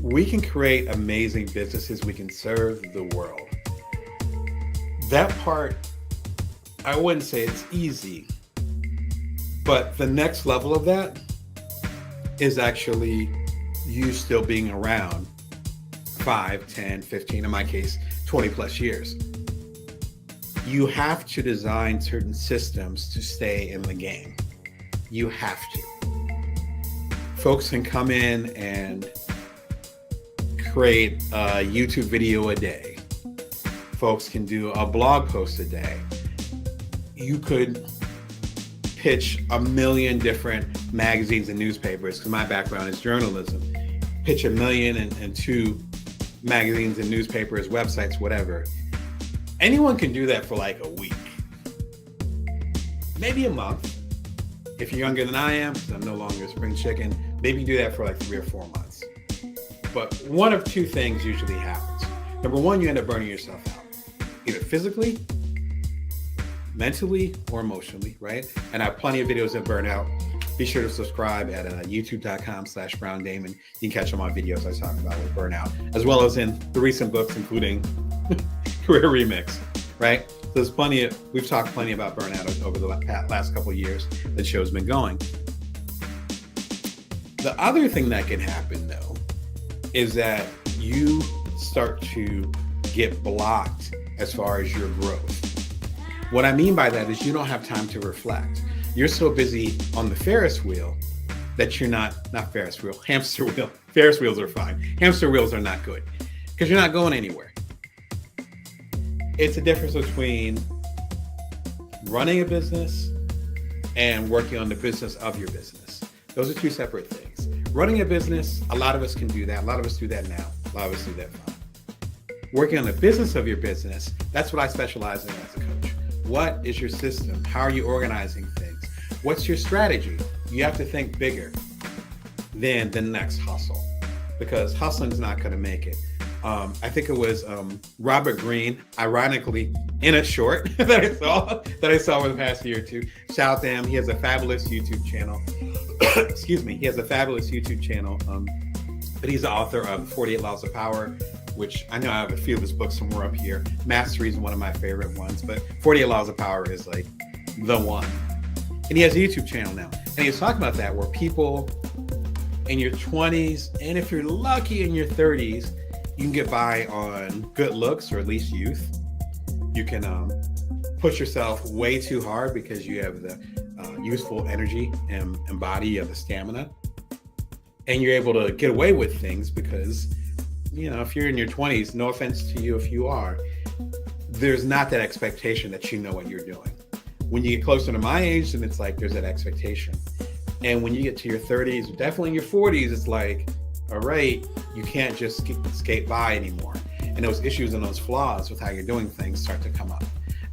We can create amazing businesses. We can serve the world. That part, I wouldn't say it's easy, but the next level of that is actually you still being around 5, 10, 15, in my case, 20 plus years. You have to design certain systems to stay in the game. You have to. Folks can come in and create a YouTube video a day. Folks can do a blog post a day. You could pitch a million different magazines and newspapers, because my background is journalism. Pitch a million and two magazines and newspapers, websites, whatever. Anyone can do that for like a week, maybe a month. If you're younger than I am, because I'm no longer a spring chicken, maybe you do that for like 3 or 4 months. But one of two things usually happens. Number one, you end up burning yourself out, either physically, mentally, or emotionally, right? And I have plenty of videos that burn out. Be sure to subscribe at youtube.com/BrownDamon. You can catch all my videos I talk about with burnout, as well as in the recent books, including Career Remix, right? So there's we've talked plenty about burnout over the last couple of years that show's been going. The other thing that can happen, though, is that you start to get blocked as far as your growth. What I mean by that is you don't have time to reflect. You're so busy on the Ferris wheel that you're not Ferris wheel, hamster wheel. Ferris wheels are fine. Hamster wheels are not good because you're not going anywhere. It's a difference between running a business and working on the business of your business. Those are two separate things. Running a business, a lot of us can do that. A lot of us do that now. A lot of us do that fine. Working on the business of your business, that's what I specialize in as a coach. What is your system? How are you organizing things? What's your strategy? You have to think bigger than the next hustle, because hustling is not going to make it. I think it was Robert Greene, ironically, in a short that I saw over the past year or two. Shout out to him. He has a fabulous YouTube channel. Excuse me. He has a fabulous YouTube channel. But he's the author of 48 Laws of Power, which I know I have a few of his books somewhere up here. Mastery is one of my favorite ones, but 48 Laws of Power is like the one. And he has a YouTube channel now. And he was talking about that, where people in your 20s, and if you're lucky in your 30s, you can get by on good looks, or at least youth. You can push yourself way too hard because you have the youthful energy and body, you have the stamina. And you're able to get away with things because, you know, if you're in your 20s, no offense to you if you are, there's not that expectation that you know what you're doing. When you get closer to my age, then it's like there's that expectation. And when you get to your 30s, definitely in your 40s, it's like, all right, you can't just skate by anymore. And those issues and those flaws with how you're doing things start to come up.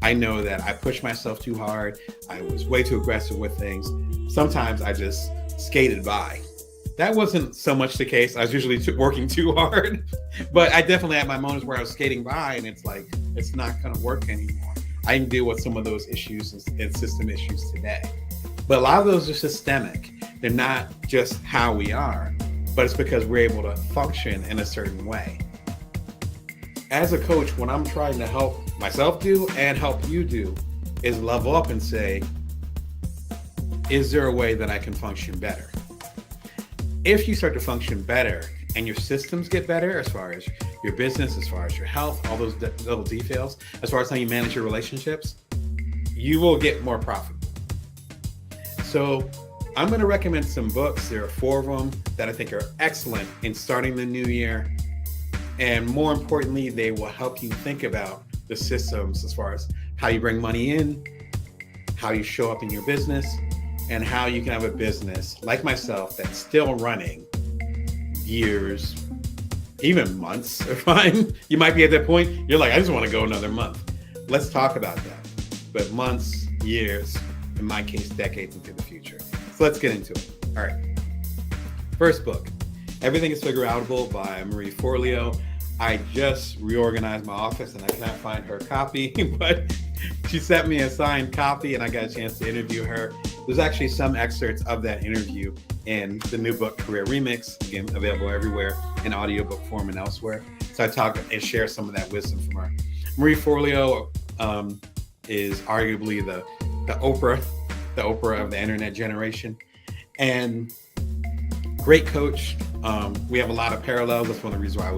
I know that I pushed myself too hard. I was way too aggressive with things. Sometimes I just skated by. That wasn't so much the case. I was usually working too hard, but I definitely had my moments where I was skating by and it's like, it's not going to work anymore. I can deal with some of those issues and system issues today. But a lot of those are systemic. They're not just how we are, but it's because we're able to function in a certain way. As a coach, what I'm trying to help myself do and help you do is level up and say, is there a way that I can function better? If you start to function better and your systems get better, as far as your business, as far as your health, all those little details, as far as how you manage your relationships, you will get more profitable. So I'm going to recommend some books. There are 4 of them that I think are excellent in starting the new year. And more importantly, they will help you think about the systems as far as how you bring money in, how you show up in your business, and how you can have a business like myself that's still running years, even months are fine. You might be at that point, you're like, I just want to go another month. Let's talk about that. But months, years, in my case, decades into the future. So let's get into it. All right. First book, Everything is Figure Outable by Marie Forleo. I just reorganized my office and I cannot find her copy, but she sent me a signed copy and I got a chance to interview her. There's actually some excerpts of that interview in the new book, Career Remix, again, available everywhere in audiobook form and elsewhere. So I talk and share some of that wisdom from her. Marie Forleo is arguably the Oprah of the internet generation, and great coach. We have a lot of parallels. That's one of the reasons why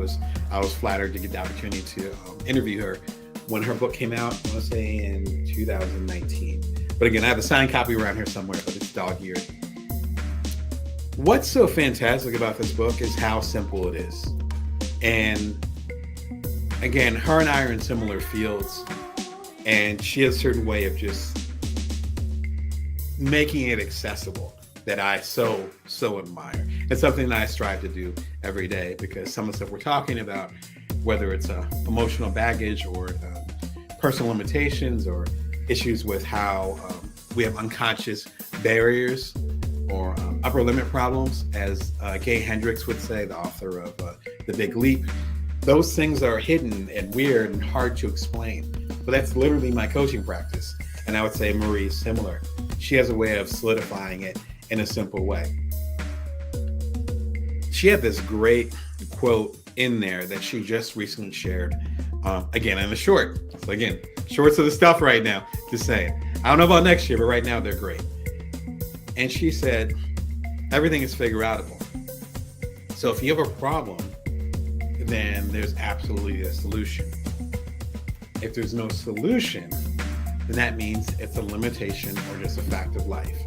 I was flattered to get the opportunity to interview her when her book came out, I want to say in 2019. But again, I have a signed copy around here somewhere, but it's dog-eared. What's so fantastic about this book is how simple it is. And again, her and I are in similar fields, and she has a certain way of just making it accessible that I so admire. It's something that I strive to do every day, because some of the stuff we're talking about, whether it's emotional baggage or personal limitations or issues with how we have unconscious barriers or upper limit problems, as Gay Hendricks would say, the author of The Big Leap. Those things are hidden and weird and hard to explain. But that's literally my coaching practice. And I would say Marie is similar. She has a way of solidifying it in a simple way. She had this great quote in there that she just recently shared, again, in a short. So again, shorts are the stuff right now, just saying. I don't know about next year, but right now they're great. And she said, everything is figure outable. So if you have a problem, then there's absolutely a solution. If there's no solution, then that means it's a limitation or just a fact of life,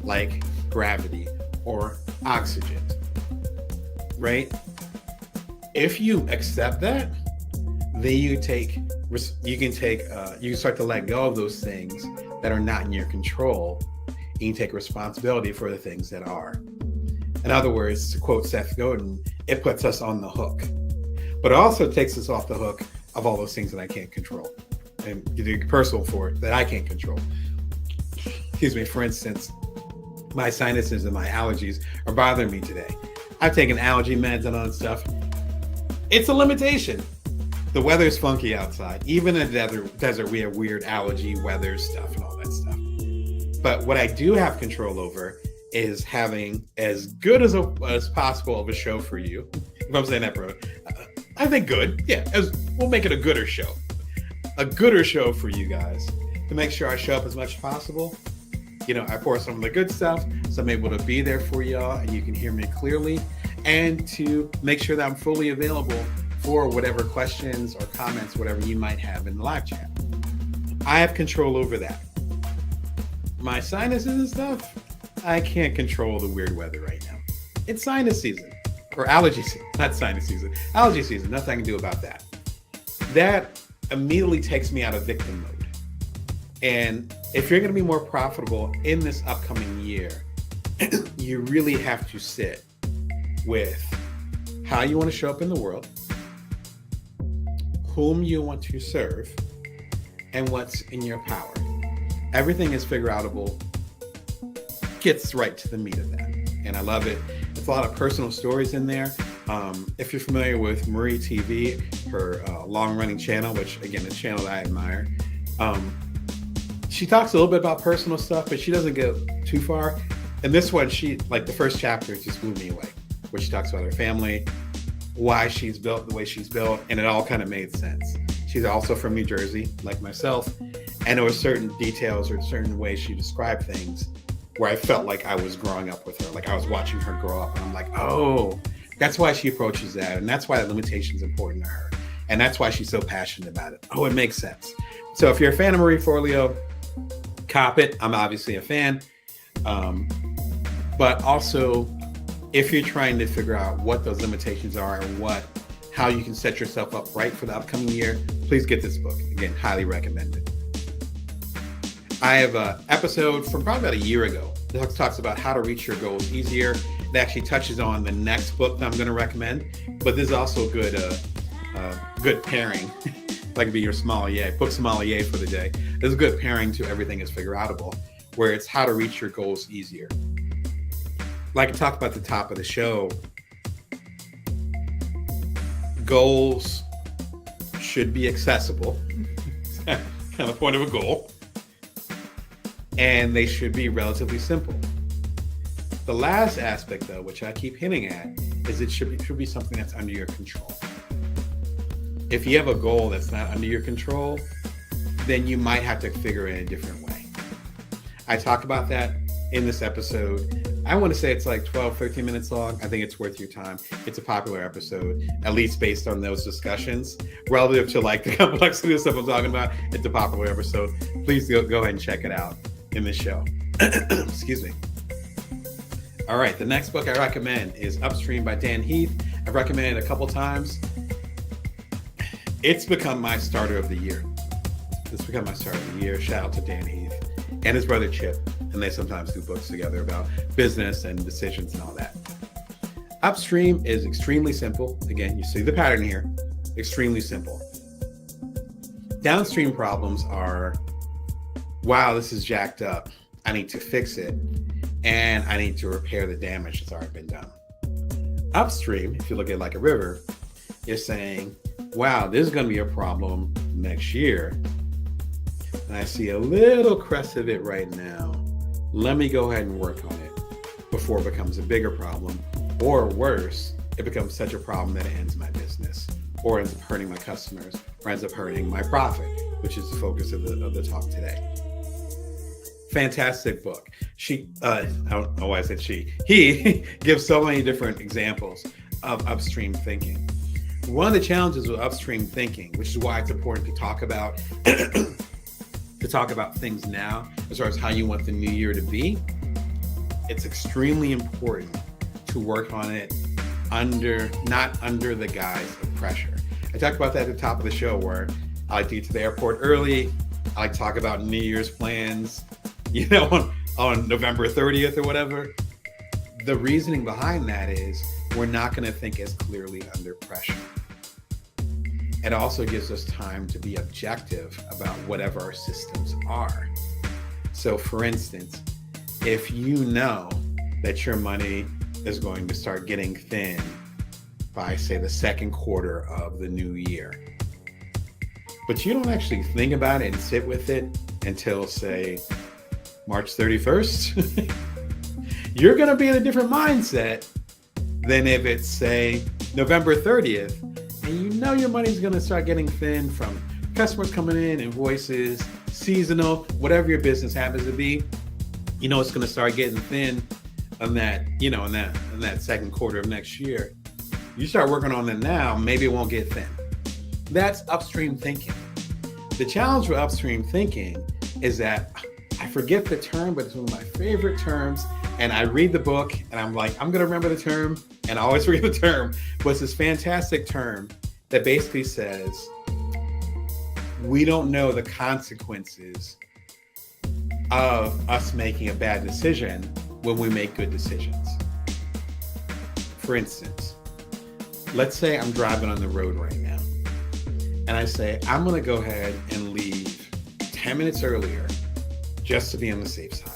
like gravity or oxygen, right? If you accept that, then you can start to let go of those things that are not in your control. You can take responsibility for the things that are. In other words, to quote Seth Godin, it puts us on the hook, but it also takes us off the hook of all those things that I can't control, and get personal for it that I can't control. Excuse me. For instance, my sinuses and my allergies are bothering me today. I've taken allergy meds and all that stuff. It's a limitation. The weather's funky outside. Even in the desert, we have weird allergy weather stuff and all that stuff. But what I do have control over is having as good as possible of a show for you. If I'm saying that, bro, I think good. Yeah, we'll make it a gooder show. A gooder show for you guys to make sure I show up as much as possible. You know, I pour some of the good stuff, so I'm able to be there for y'all and you can hear me clearly, and to make sure that I'm fully available for whatever questions or comments, whatever you might have in the live chat. I have control over that. My sinuses and stuff, I can't control the weird weather right now. It's sinus season, or allergy season, not sinus season, allergy season, nothing I can do about that. That immediately takes me out of victim mode. And if you're gonna be more profitable in this upcoming year, you really have to sit with how you want to show up in the world, whom you want to serve, and what's in your power. Everything is figure outable, gets right to the meat of that. And I love it. There's a lot of personal stories in there. If you're familiar with Marie TV, her long-running channel, which again, is a channel that I admire, she talks a little bit about personal stuff, but she doesn't go too far. And this one, the first chapter just blew me away, where she talks about her family, why she's built the way she's built, and it all kind of made sense. She's also from New Jersey, like myself, and there were certain details or certain ways she described things where I felt like I was growing up with her, like I was watching her grow up, and I'm like, oh, that's why she approaches that, and that's why the limitation is important to her, and that's why she's so passionate about it. Oh, it makes sense. So if you're a fan of Marie Forleo, cop it. I'm obviously a fan, but also, if you're trying to figure out what those limitations are and how you can set yourself up right for the upcoming year, please get this book. Again, highly recommended. I have an episode from probably about a year ago that talks about how to reach your goals easier. It actually touches on the next book that I'm going to recommend, but this is also a good pairing. If I could be your book sommelier for the day. This is a good pairing to Everything is Figure Outable, where it's how to reach your goals easier. Like I talked about at the top of the show, goals should be accessible. Kind of the point of a goal. And they should be relatively simple. The last aspect, though, which I keep hinting at, is it should be something that's under your control. If you have a goal that's not under your control, then you might have to figure it in a different way. I talk about that in this episode. I want to say it's like 12, 13 minutes long. I think it's worth your time. It's a popular episode, at least based on those discussions. Relative to like the complexity of stuff I'm talking about, it's a popular episode. Please go ahead and check it out in this show. Excuse me. All right, the next book I recommend is Upstream by Dan Heath. I've recommended it a couple times. It's become my starter of the year. Shout out to Dan Heath and his brother Chip. And they sometimes do books together about business and decisions and all that. Upstream is extremely simple. Again, you see the pattern here. Extremely simple. Downstream problems are, wow, this is jacked up. I need to fix it. And I need to repair the damage that's already been done. Upstream, if you look at it like a river, you're saying, wow, this is going to be a problem next year. And I see a little crest of it right now. Let me go ahead and work on it before it becomes a bigger problem, or worse, it becomes such a problem that it ends my business, or ends up hurting my customers, or ends up hurting my profit, which is the focus of the talk today. Fantastic book. I don't know why I said she. He gives so many different examples of upstream thinking. One of the challenges with upstream thinking, which is why it's important to talk about things now as far as how you want the new year to be, it's extremely important to work on it not under the guise of pressure. I talked about that at the top of the show, where I like to get to the airport early. I like to talk about New Year's plans, on November 30th or whatever. The reasoning behind that is we're not going to think as clearly under pressure. It also gives us time to be objective about whatever our systems are. So for instance, if you know that your money is going to start getting thin by, say, the second quarter of the new year, but you don't actually think about it and sit with it until, say, March 31st, you're going to be in a different mindset than if it's, say, November 30th, and you know your money's going to start getting thin from customers coming in, invoices, seasonal, whatever your business happens to be. It's going to start getting thin on that, in that second quarter of next year. You start working on it now, maybe it won't get thin. That's upstream thinking. The challenge with upstream thinking is that I forget the term, but it's one of my favorite terms. And I read the book and I'm like, I'm going to remember the term, and I always forget the term. But it's this fantastic term that basically says, we don't know the consequences of us making a bad decision when we make good decisions. For instance, let's say I'm driving on the road right now, and I say, I'm going to go ahead and leave 10 minutes earlier just to be on the safe side.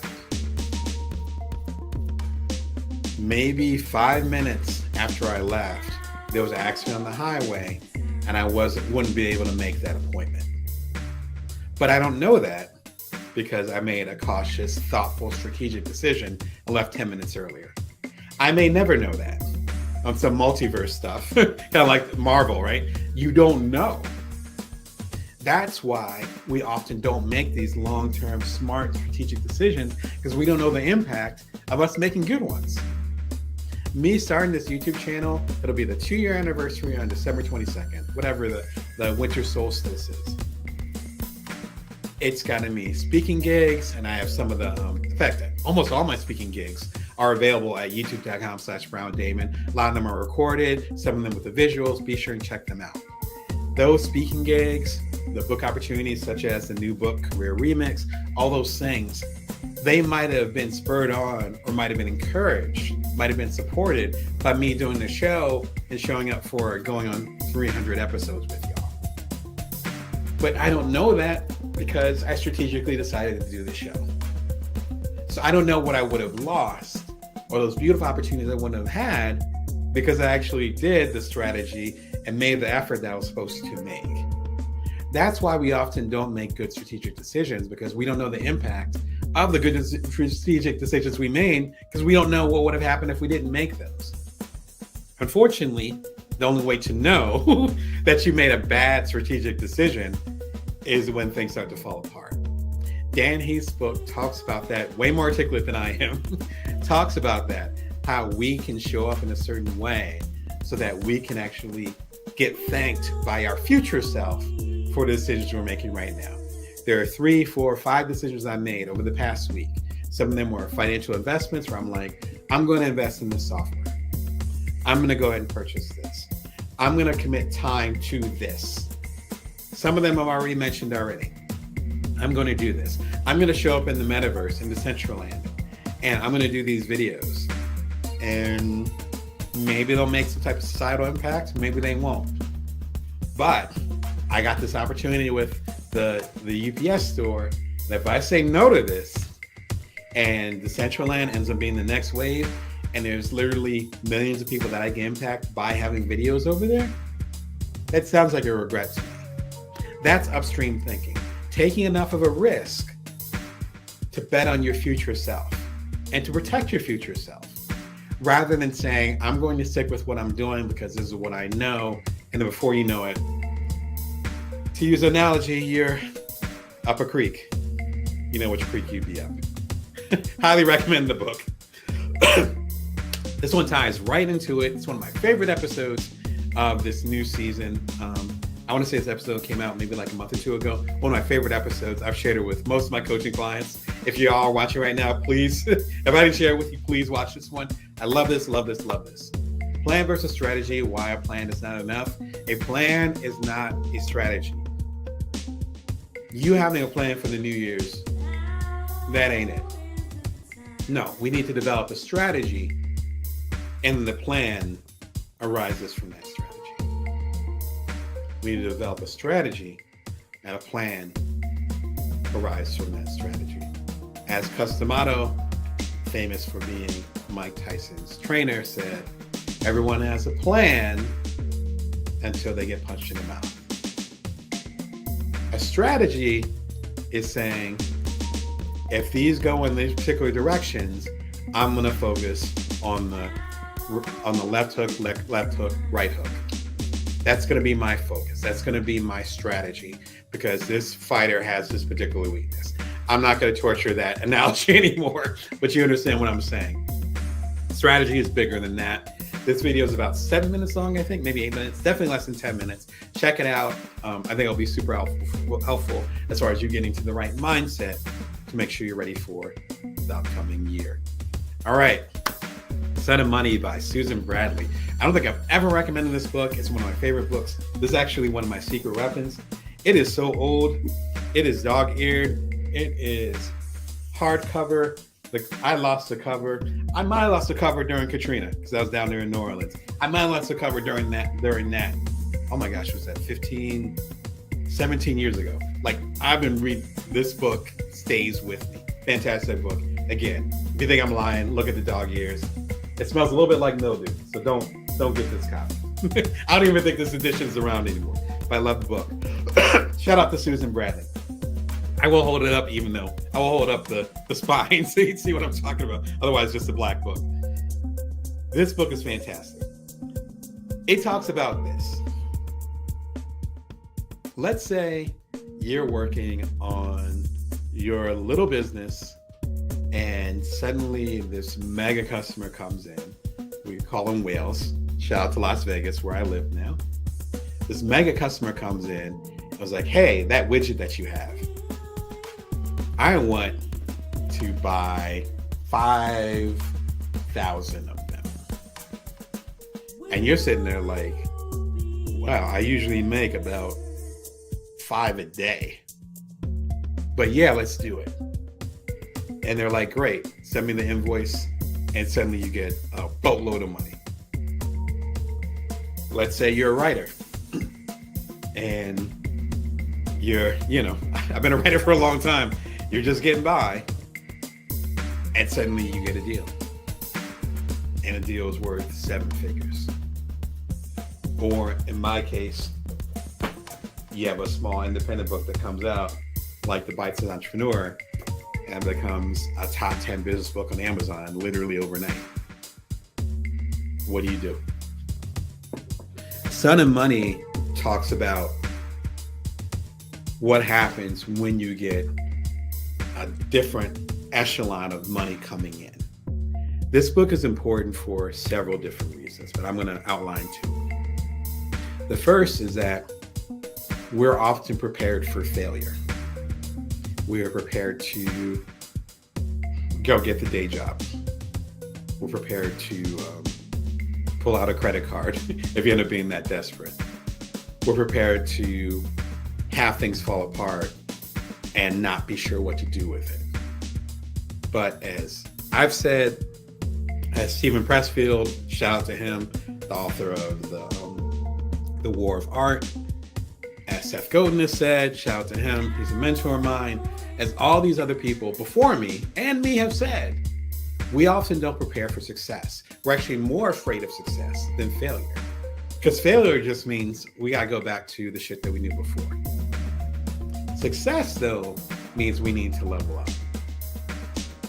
Maybe 5 minutes after I left, there was an accident on the highway and I wouldn't be able to make that appointment. But I don't know that because I made a cautious, thoughtful, strategic decision and left 10 minutes earlier. I may never know that on some multiverse stuff, kind of like Marvel, right? You don't know. That's why we often don't make these long-term, smart, strategic decisions, because we don't know the impact of us making good ones. Me starting this YouTube channel, it'll be the 2-year anniversary on December 22nd, whatever the winter solstice is. It's gotten me speaking gigs, and I have some of the, in fact, almost all my speaking gigs are available at youtube.com/BrownDamon. A lot of them are recorded, some of them with the visuals. Be sure and check them out. Those speaking gigs, the book opportunities such as the new book, Career Remix, all those things, they might have been spurred on or might have been encouraged, might have been supported by me doing the show and showing up for going on 300 episodes with y'all. But I don't know that because I strategically decided to do the show. So I don't know what I would have lost or those beautiful opportunities I wouldn't have had because I actually did the strategy and made the effort that I was supposed to make. That's why we often don't make good strategic decisions, because we don't know the impact of the good strategic decisions we made because we don't know what would have happened if we didn't make those. Unfortunately, the only way to know that you made a bad strategic decision is when things start to fall apart. Dan Heath's book talks about that, way more articulate than I am, talks about that, how we can show up in a certain way so that we can actually get thanked by our future self for the decisions we're making right now. There are 3, 4, 5 decisions I made over the past week. Some of them were financial investments where I'm like, I'm going to invest in this software. I'm going to go ahead and purchase this. I'm going to commit time to this. Some of them I've already mentioned already. I'm going to do this. I'm going to show up in the metaverse, in the Decentraland, and I'm going to do these videos. And maybe they'll make some type of societal impact. Maybe they won't. But I got this opportunity with the UPS store that if I say no to this and the Decentraland ends up being the next wave and there's literally millions of people that I can impact by having videos over there, that sounds like a regret to me. That's upstream thinking. Taking enough of a risk to bet on your future self and to protect your future self, rather than saying, I'm going to stick with what I'm doing because this is what I know. And then before you know it, to use an analogy, you're up a creek. You know which creek you'd be up. Highly recommend the book. This one ties right into it. It's one of my favorite episodes of this new season. I want to say this episode came out maybe like a month or 2 ago. One of my favorite episodes. I've shared it with most of my coaching clients. If you all are watching right now, please, if I didn't share it with you, please watch this one. I love this, love this, love this. Plan versus strategy, why a plan is not enough. A plan is not a strategy. You having a plan for the New Year's, that ain't it. No, we need to develop a strategy, and the plan arises from that strategy. We need to develop a strategy, and a plan arises from that strategy. As Customato, famous for being Mike Tyson's trainer, said, everyone has a plan until they get punched in the mouth. A strategy is saying, if these go in these particular directions, I'm going to focus on the left hook, right hook. That's going to be my focus. That's going to be my strategy because this fighter has this particular weakness. I'm not going to torture that analogy anymore, but you understand what I'm saying. Strategy is bigger than that. This video is about 7 minutes long, I think, maybe 8 minutes, definitely less than 10 minutes. Check it out. I think it'll be super helpful as far as you getting to the right mindset to make sure you're ready for the upcoming year. All right. Son of Money by Susan Bradley. I don't think I've ever recommended this book. It's one of my favorite books. This is actually one of my secret weapons. It is so old. It is dog-eared. It is hardcover. I lost the cover. I might have lost the cover during Katrina because I was down there in New Orleans. I might have lost the cover during that. Oh my gosh, was that 17 years ago? Like, I've been reading this book, stays with me. Fantastic book. Again, if you think I'm lying, look at the dog ears. It smells a little bit like mildew, so don't get this copy. I don't even think this edition is around anymore, but I love the book. Shout out to Susan Bradley. I will hold it up, even though I will hold up the spine so you can see what I'm talking about. Otherwise, just a black book. This book is fantastic. It talks about this. Let's say you're working on your little business and suddenly this mega customer comes in. We call them whales. Shout out to Las Vegas, where I live now. This mega customer comes in and was like, hey, that widget that you have, I want to buy 5,000 of them. And you're sitting there like, wow, I usually make about 5 a day. But yeah, let's do it. And they're like, great, send me the invoice. And suddenly you get a boatload of money. Let's say you're a writer. And I've been a writer for a long time. You're just getting by, and suddenly you get a deal. And a deal is worth 7 figures. Or in my case, you have a small independent book that comes out, like The Bites of Entrepreneur, and becomes a top 10 business book on Amazon literally overnight. What do? Sun and Money talks about what happens when you get a different echelon of money coming in. This book is important for several different reasons, but I'm going to outline two. The first is that we're often prepared for failure. We are prepared to go get the day job. We're prepared to pull out a credit card if you end up being that desperate. We're prepared to have things fall apart and not be sure what to do with it. But as I've said, as Stephen Pressfield, shout out to him, the author of the War of Art, as Seth Godin has said, shout out to him, he's a mentor of mine, as all these other people before me and me have said, we often don't prepare for success. We're actually more afraid of success than failure. Because failure just means we gotta go back to the shit that we knew before. Success, though, means we need to level up.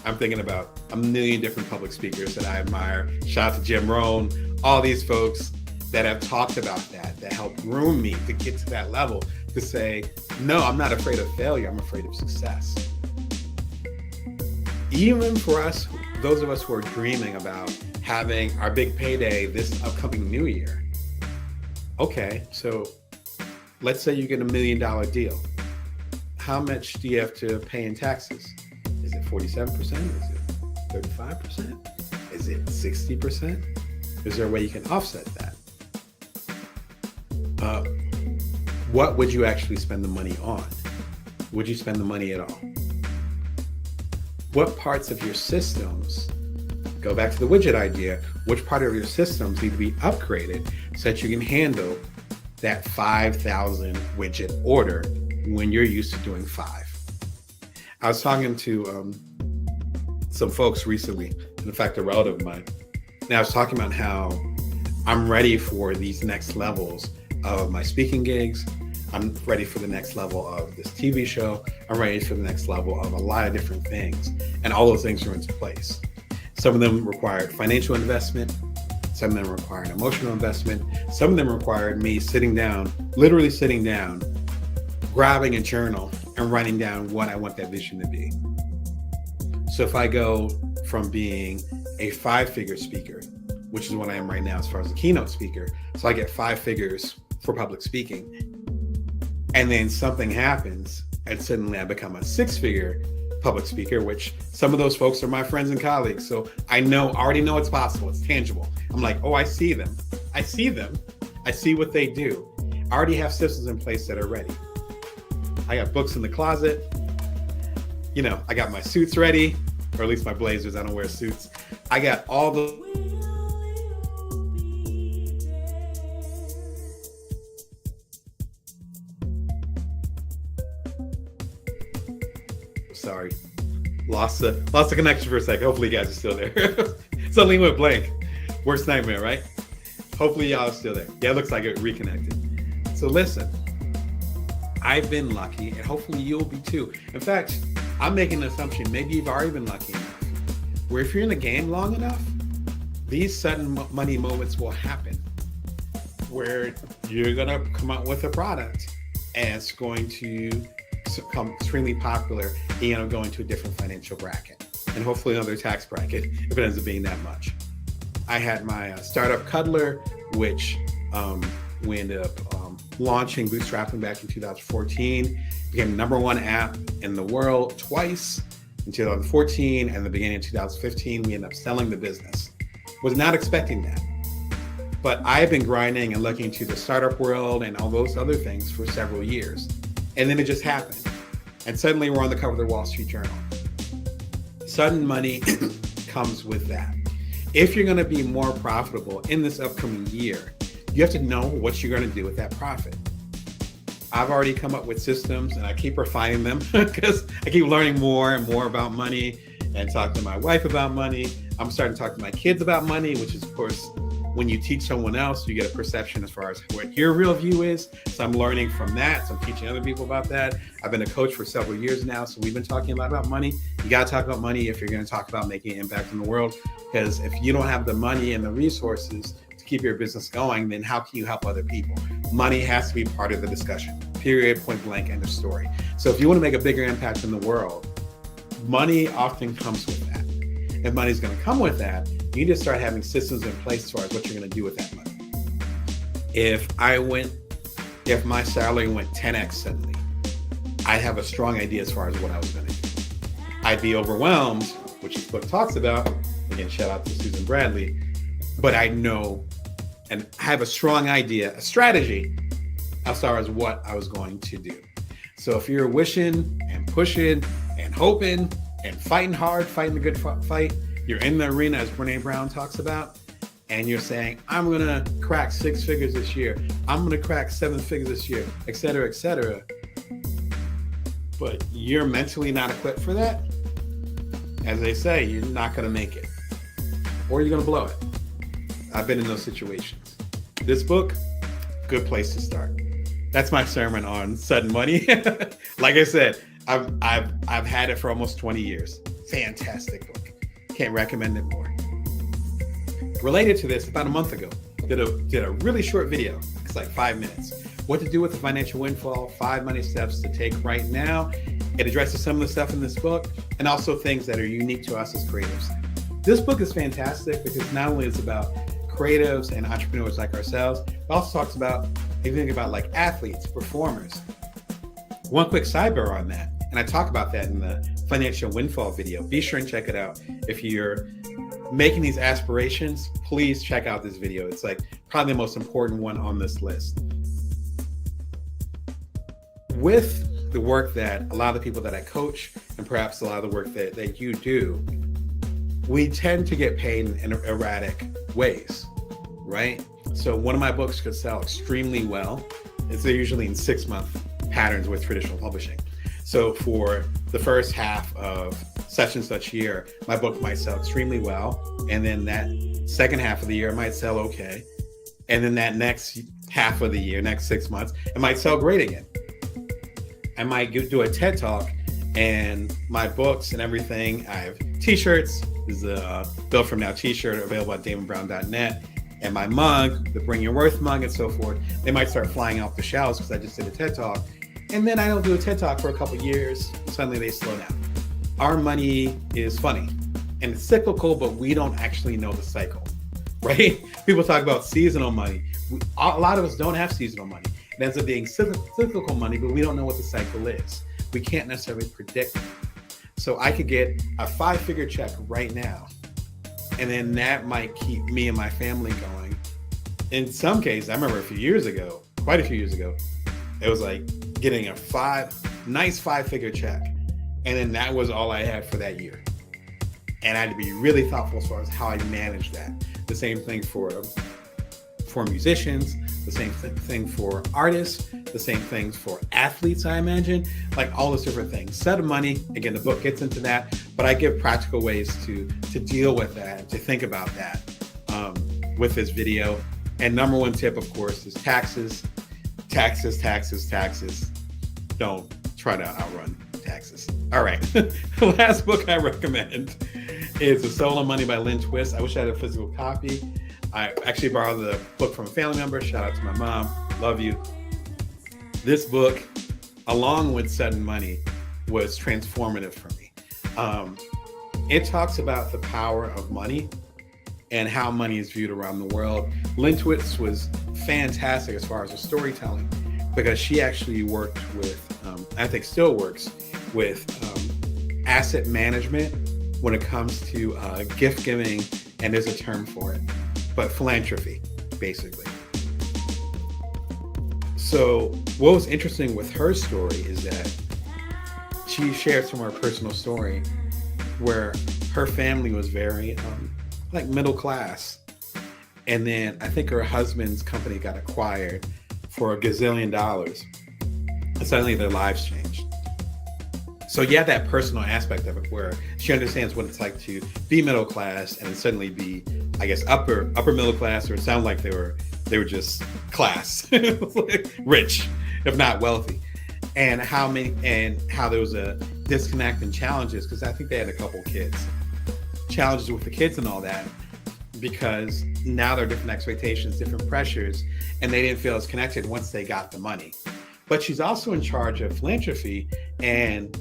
I'm thinking about a million different public speakers that I admire. Shout out to Jim Rohn, all these folks that have talked about that helped groom me to get to that level, to say, no, I'm not afraid of failure, I'm afraid of success. Even for us, those of us who are dreaming about having our big payday this upcoming new year. Okay, so let's say you get $1 million deal. How much do you have to pay in taxes? Is it 47%? Is it 35%? Is it 60%? Is there a way you can offset that? What would you actually spend the money on? Would you spend the money at all? What parts of your systems, go back to the widget idea, which part of your systems need to be upgraded so that you can handle that 5,000 widget order when you're used to doing 5? I was talking to some folks recently, in fact, a relative of mine, and I was talking about how I'm ready for these next levels of my speaking gigs. I'm ready for the next level of this TV show. I'm ready for the next level of a lot of different things. And all those things are into place. Some of them required financial investment. Some of them required emotional investment. Some of them required me sitting down, literally sitting down, grabbing a journal and writing down what I want that vision to be. So if I go from being a 5-figure speaker, which is what I am right now as far as a keynote speaker, so I get 5 figures for public speaking, and then something happens and suddenly I become a 6-figure public speaker, which some of those folks are my friends and colleagues. So I already know it's possible. It's tangible. I'm like, oh, I see them. I see what they do. I already have systems in place that are ready. I got books in the closet. I got my suits ready, or at least my blazers. I don't wear suits. I got all the Sorry, lost the connection for a second. Hopefully you guys are still there. Suddenly went blank. Worst nightmare, right? Hopefully y'all are still there. Yeah, it looks like it reconnected. So listen, I've been lucky, and hopefully you'll be too. In fact, I'm making an assumption, maybe you've already been lucky enough, where if you're in the game long enough, these sudden money moments will happen, where you're gonna come out with a product and it's going to become extremely popular, and you end up going to a different financial bracket, and hopefully another tax bracket if it ends up being that much. I had my startup Cuddler, which we ended up launching, bootstrapping back in 2014, became the #1 app in the world twice in 2014, and the beginning of 2015, we ended up selling the business. Was not expecting that. But I've been grinding and looking into the startup world and all those other things for several years. And then it just happened. And suddenly we're on the cover of the Wall Street Journal. Sudden money comes with that. If you're going to be more profitable in this upcoming year, you have to know what you're going to do with that profit. I've already come up with systems, and I keep refining them because I keep learning more and more about money, and talk to my wife about money. I'm starting to talk to my kids about money, which is, of course, When you teach someone else, you get a perception as far as what your real view is. So I'm learning from that. So I'm teaching other people about that. I've been a coach for several years now. So we've been talking a lot about money. You got to talk about money if you're going to talk about making an impact in the world. Because if you don't have the money and the resources to keep your business going, then how can you help other people? Money has to be part of the discussion. Period, point blank, end of story. So if you want to make a bigger impact in the world, money often comes with that. If money's going to come with that, you need to start having systems in place as far as what you're going to do with that money. If my salary went 10x suddenly, I'd have a strong idea as far as what I was going to do. I'd be overwhelmed, which this book talks about. Again, shout out to Susan Bradley. But I know and have a strong idea, a strategy as far as what I was going to do. So if you're wishing and pushing and hoping and fighting hard, fighting the good fight, you're in the arena as Brene Brown talks about, and you're saying, I'm going to crack 6 figures this year. I'm going to crack 7 figures this year, et cetera, but you're mentally not equipped for that. As they say, you're not going to make it, or you're going to blow it. I've been in those situations. This book, good place to start. That's my sermon on sudden money. Like I said, I've had it for almost 20 years. Fantastic book. Can't recommend it more. Related to this, about a month ago, did a really short video. It's like 5 minutes. What to do with the financial windfall, 5 money steps to take right now. It addresses some of the stuff in this book and also things that are unique to us as creatives. This book is fantastic because not only is it about creatives and entrepreneurs like ourselves, it also talks about, if you think about like athletes, performers. One quick sidebar on that, and I talk about that in the financial windfall video. Be sure and check it out. If you're making these aspirations, please check out this video. It's like probably the most important one on this list. With the work that a lot of the people that I coach, and perhaps a lot of the work that you do, we tend to get paid in erratic ways, right? So one of my books could sell extremely well. It's usually in 6-month patterns with traditional publishing. So for the first half of such and such year, my book might sell extremely well. And then that second half of the year might sell okay. And then that next half of the year, next 6 months, it might sell great again. I might do a TED Talk and my books and everything. I have t-shirts. This is a Built From Now t-shirt available at damonbrown.net. And my mug, the Bring Your Worth mug and so forth, they might start flying off the shelves because I just did a TED Talk. And then I don't do a TED Talk for a couple years. Suddenly they slow down. Our money is funny and it's cyclical, but we don't actually know the cycle, right? People talk about seasonal money. A lot of us don't have seasonal money. It ends up being cyclical money, but we don't know what the cycle is. We can't necessarily predict it. So I could get a 5-figure check right now, and then that might keep me and my family going. In some cases, I remember quite a few years ago, it was like getting a nice 5-figure check. And then that was all I had for that year. And I had to be really thoughtful as far as how I manage that. The same thing for musicians, the same thing for artists, the same things for athletes, I imagine, like all those different things. Set of money, again, the book gets into that, but I give practical ways to deal with that, to think about that with this video. And number one tip, of course, is taxes. Taxes, taxes, taxes. Don't try to outrun taxes. All right. The last book I recommend is The Soul of Money by Lynn Twist. I wish I had a physical copy. I actually borrowed the book from a family member. Shout out to my mom. Love you. This book, along with Sudden Money, was transformative for me. It talks about the power of money and how money is viewed around the world. Lynn Twist was fantastic as far as her storytelling because she actually worked with, I think still works with asset management when it comes to gift giving, and there's a term for it, but philanthropy, basically. So what was interesting with her story is that she shares from her personal story where her family was very like middle class. And then I think her husband's company got acquired for $1 gazillion. And suddenly their lives changed. So you have that personal aspect of it where she understands what it's like to be middle class and suddenly be I guess, upper middle class, or it sounded like they were just class, rich, if not wealthy, and how there was a disconnect and challenges, because I think they had a couple kids, challenges with the kids and all that, because now there are different expectations, different pressures, and they didn't feel as connected once they got the money. But she's also in charge of philanthropy and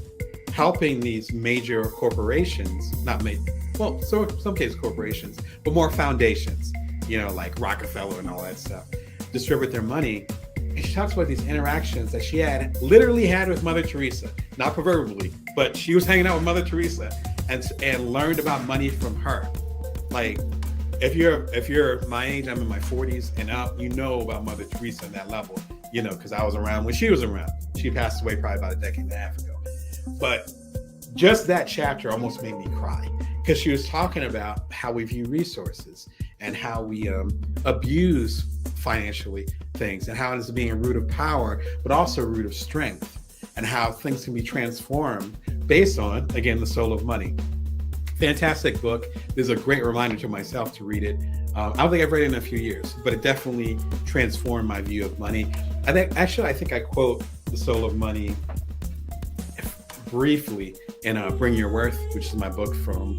helping these major corporations, some cases corporations, but more foundations, like Rockefeller and all that stuff, distribute their money. And she talks about these interactions that she literally had with Mother Teresa, not proverbially, but she was hanging out with Mother Teresa and learned about money from her. Like, if you're my age, I'm in my 40s and up, about Mother Teresa on that level, because I was around when she was around. She passed away probably about a decade and a half ago. But just that chapter almost made me cry, because she was talking about how we view resources and how we abuse financially things, and how it is being a root of power, but also a root of strength, and how things can be transformed based on, again, the soul of money. Fantastic book. This is a great reminder to myself to read it. I don't think I've read it in a few years, but it definitely transformed my view of money. I think I quote The Soul of Money briefly in Bring Your Worth, which is my book from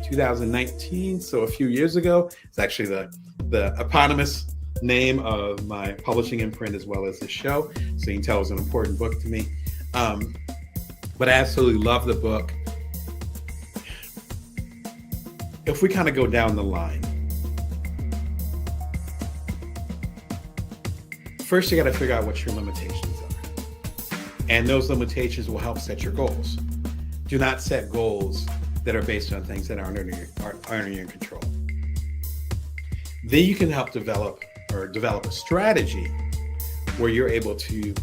2019, so a few years ago. It's actually the eponymous name of my publishing imprint as well as the show, so you can tell it was an important book to me. But I absolutely love the book. If we kind of go down the line, first you got to figure out what your limitations are, and those limitations will help set your goals. Do not set goals that are based on things that aren't under your control. Then you can help develop a strategy where you're able to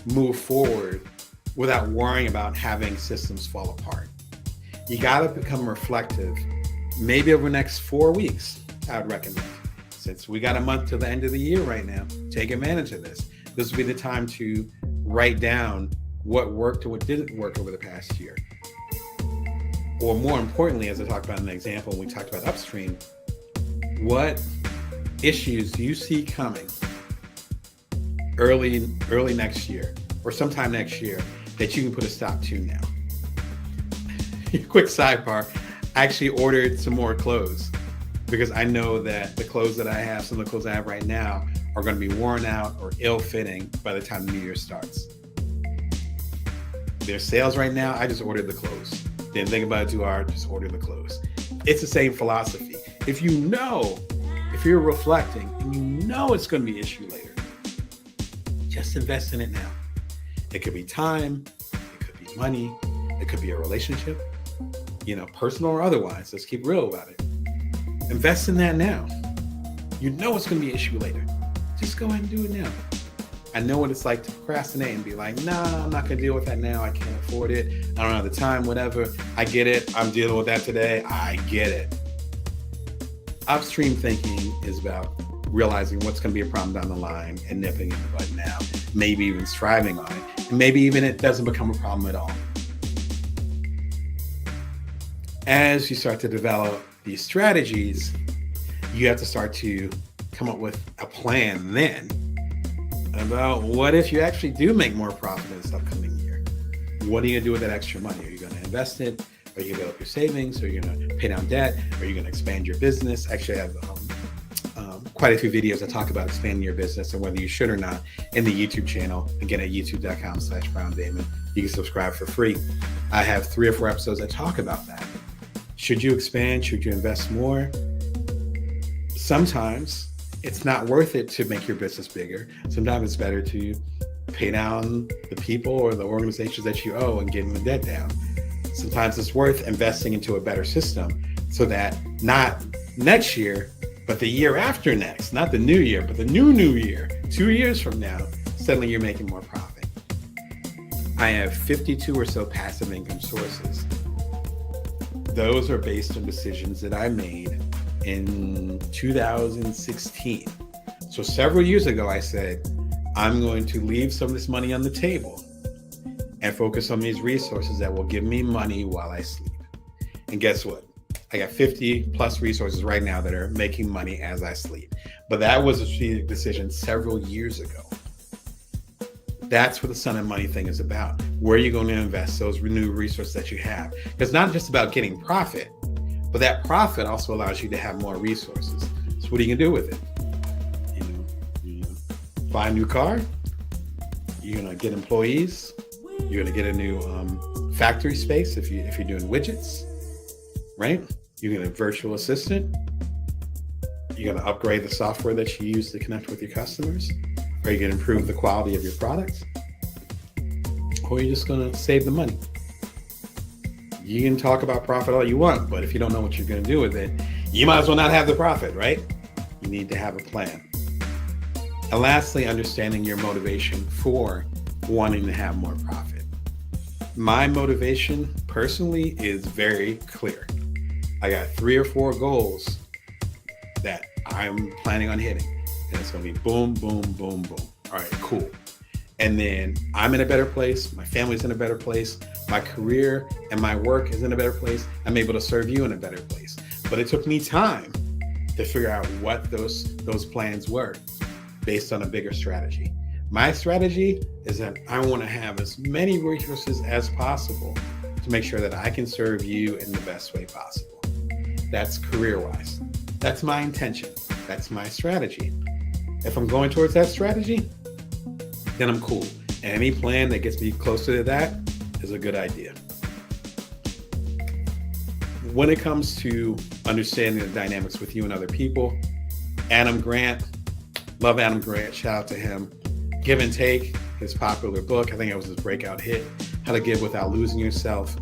move forward without worrying about having systems fall apart. You got to become reflective. Maybe over the next 4 weeks, I would recommend. Since we got a month to the end of the year right now, take advantage of this. This would be the time to write down what worked and what didn't work over the past year. Or more importantly, as I talked about in the example when we talked about upstream, what issues do you see coming early next year or sometime next year that you can put a stop to now? Quick sidebar. I actually ordered some more clothes because I know that the clothes that I have, some of the clothes I have right now, are going to be worn out or ill-fitting by the time the new year starts. There's sales right now. I just ordered the clothes. Didn't think about it too hard, just order the clothes. It's the same philosophy. If you're reflecting and it's going to be an issue later, just invest in it now. It could be time, it could be money, it could be a relationship, personal or otherwise. Let's keep real about it. Invest in that now. It's going to be an issue later. Just go ahead and do it now. I know what it's like to procrastinate and be like, nah, I'm not going to deal with that now. I can't afford it. I don't have the time, whatever. I get it. I'm dealing with that today. I get it. Upstream thinking is about realizing what's going to be a problem down the line and nipping it in the bud now. Maybe even striving on it. And maybe even it doesn't become a problem at all. As you start to develop these strategies, you have to start to come up with a plan then about what if you actually do make more profit in this upcoming year. What are you going to do with that extra money? Are you going to invest it? Are you going to build up your savings? Are you going to pay down debt? Are you going to expand your business? Actually, I have quite a few videos that talk about expanding your business and whether you should or not in the YouTube channel. Again, at youtube.com/BrownDamon. You can subscribe for free. I have 3 or 4 episodes that talk about that. Should you expand? Should you invest more? Sometimes it's not worth it to make your business bigger. Sometimes it's better to pay down the people or the organizations that you owe and getting the debt down. Sometimes it's worth investing into a better system so that not next year, but the year after next, not the new year, but the new year, 2 years from now, suddenly you're making more profit. I have 52 or so passive income sources. Those are based on decisions that I made in 2016. So several years ago, I said, I'm going to leave some of this money on the table and focus on these resources that will give me money while I sleep. And guess what? I got 50 plus resources right now that are making money as I sleep. But that was a strategic decision several years ago. That's what the Sun and Money thing is about. Where are you going to invest those new resources that you have? It's not just about getting profit, but that profit also allows you to have more resources. So what are you going to do with it? You buy a new car? You're going to get employees? You're going to get a new factory space if you're doing widgets, right? You're going to get a virtual assistant. You're going to upgrade the software that you use to connect with your customers. Are you going to improve the quality of your product? Or are you just going to save the money? You can talk about profit all you want, but if you don't know what you're going to do with it, you might as well not have the profit, right? You need to have a plan. And lastly, understanding your motivation for wanting to have more profit. My motivation personally is very clear. I got 3 or 4 goals that I'm planning on hitting. And it's going to be boom, boom, boom, boom. All right, cool. And then I'm in a better place. My family's in a better place. My career and my work is in a better place. I'm able to serve you in a better place. But it took me time to figure out what those plans were based on a bigger strategy. My strategy is that I want to have as many resources as possible to make sure that I can serve you in the best way possible. That's career-wise. That's my intention. That's my strategy. If I'm going towards that strategy, then I'm cool. And any plan that gets me closer to that is a good idea. When it comes to understanding the dynamics with you and other people, Adam Grant, love Adam Grant, shout out to him. Give and Take, his popular book, I think it was his breakout hit, How to Give Without Losing Yourself.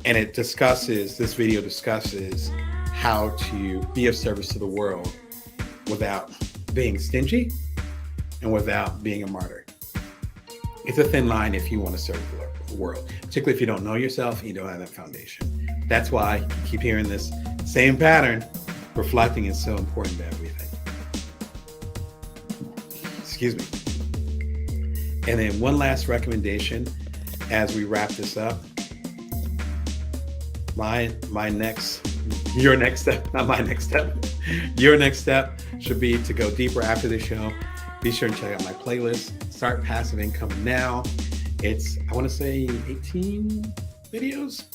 And this video discusses how to be of service to the world without being stingy and without being a martyr. It's a thin line if you want to serve the world, particularly if you don't know yourself and you don't have that foundation. That's why you keep hearing this same pattern. Reflecting is so important to everything. Excuse me. And then one last recommendation as we wrap this up. Your next step should be to go deeper after the show. Be sure to check out my playlist. Start Passive Income Now. It's, I want to say 18 videos,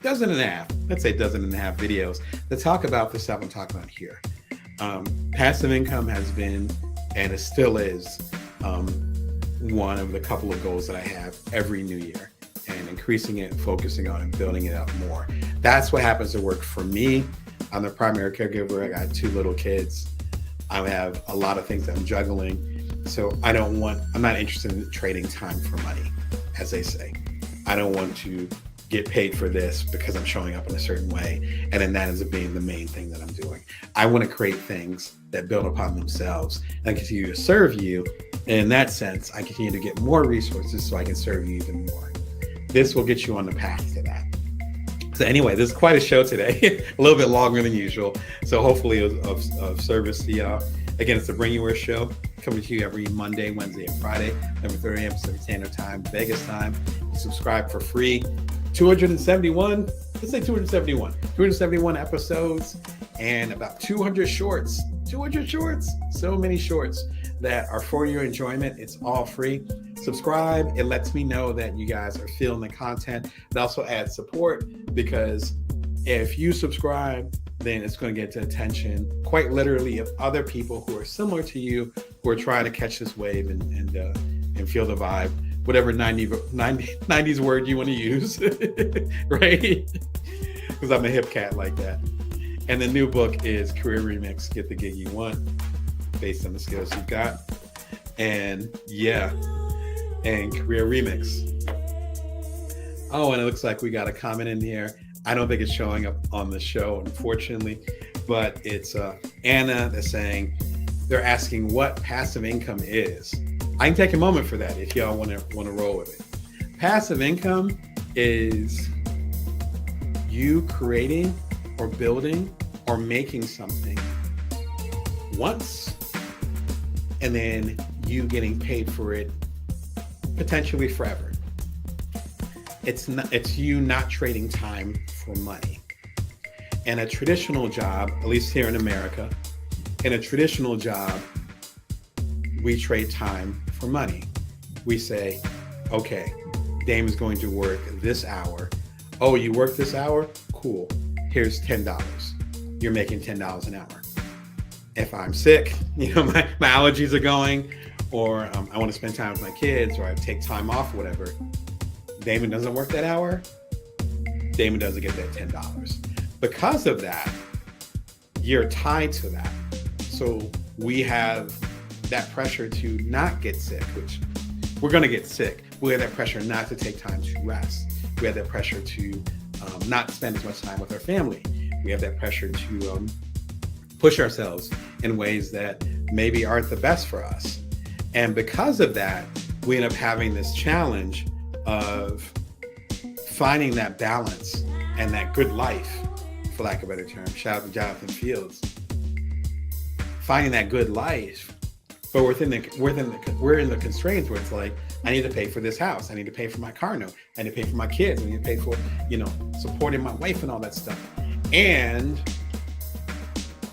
dozen and a half. Let's say dozen and a half videos that talk about the stuff I'm talking about here. Passive income has been, and it still is, one of the couple of goals that I have every new year, and increasing it, focusing on it, building it up more. That's what happens to work for me. I'm the primary caregiver. I got 2 little kids. I have a lot of things that I'm juggling. So I'm not interested in trading time for money, as they say. I don't want to get paid for this because I'm showing up in a certain way. And then that ends up being the main thing that I'm doing. I want to create things that build upon themselves and continue to serve you. And in that sense, I continue to get more resources so I can serve you even more. This will get you on the path to that. So anyway, this is quite a show today, a little bit longer than usual. So hopefully it was of service to y'all. Again, it's the Bring You Where show, coming to you every Monday, Wednesday, and Friday, 11:30 a.m. Pacific Standard Time, Vegas time. You subscribe for free. 271 episodes and about 200 shorts. So many shorts that are for your enjoyment. It's all free. Subscribe. It lets me know that you guys are feeling the content. It also adds support, because if you subscribe, then it's going to get the attention, quite literally, of other people who are similar to you, who are trying to catch this wave and feel the vibe, whatever 90s word you want to use, right? Because I'm a hip cat like that. And the new book is Career Remix, Get the Gig You Want, based on the skills you've got. And yeah, and Career Remix. Oh, and it looks like we got a comment in here. I don't think it's showing up on the show, unfortunately, but it's Anna that's saying, they're asking what passive income is. I can take a moment for that if y'all want to roll with it. Passive income is you creating or building or making something once, and then you getting paid for it potentially forever. It's you not trading time for money. In a traditional job, at least here in America, in a traditional job, we trade time for money. We say, okay, Damon's going to work this hour. Oh, you work this hour? Cool. Here's $10. You're making $10 an hour. If I'm sick, my allergies are going, or I want to spend time with my kids, or I take time off, whatever, Damon doesn't work that hour, Damon doesn't get that $10. Because of that, you're tied to that. So we have that pressure to not get sick, which we're going to get sick. We have that pressure not to take time to rest. We have that pressure to not spend as much time with our family. We have that pressure to push ourselves in ways that maybe aren't the best for us. And because of that, we end up having this challenge of finding that balance and that good life, for lack of a better term. Shout out to Jonathan Fields. Finding that good life, but we're in the constraints where it's like, I need to pay for this house. I need to pay for my car note. I need to pay for my kids. I need to pay for, supporting my wife and all that stuff. And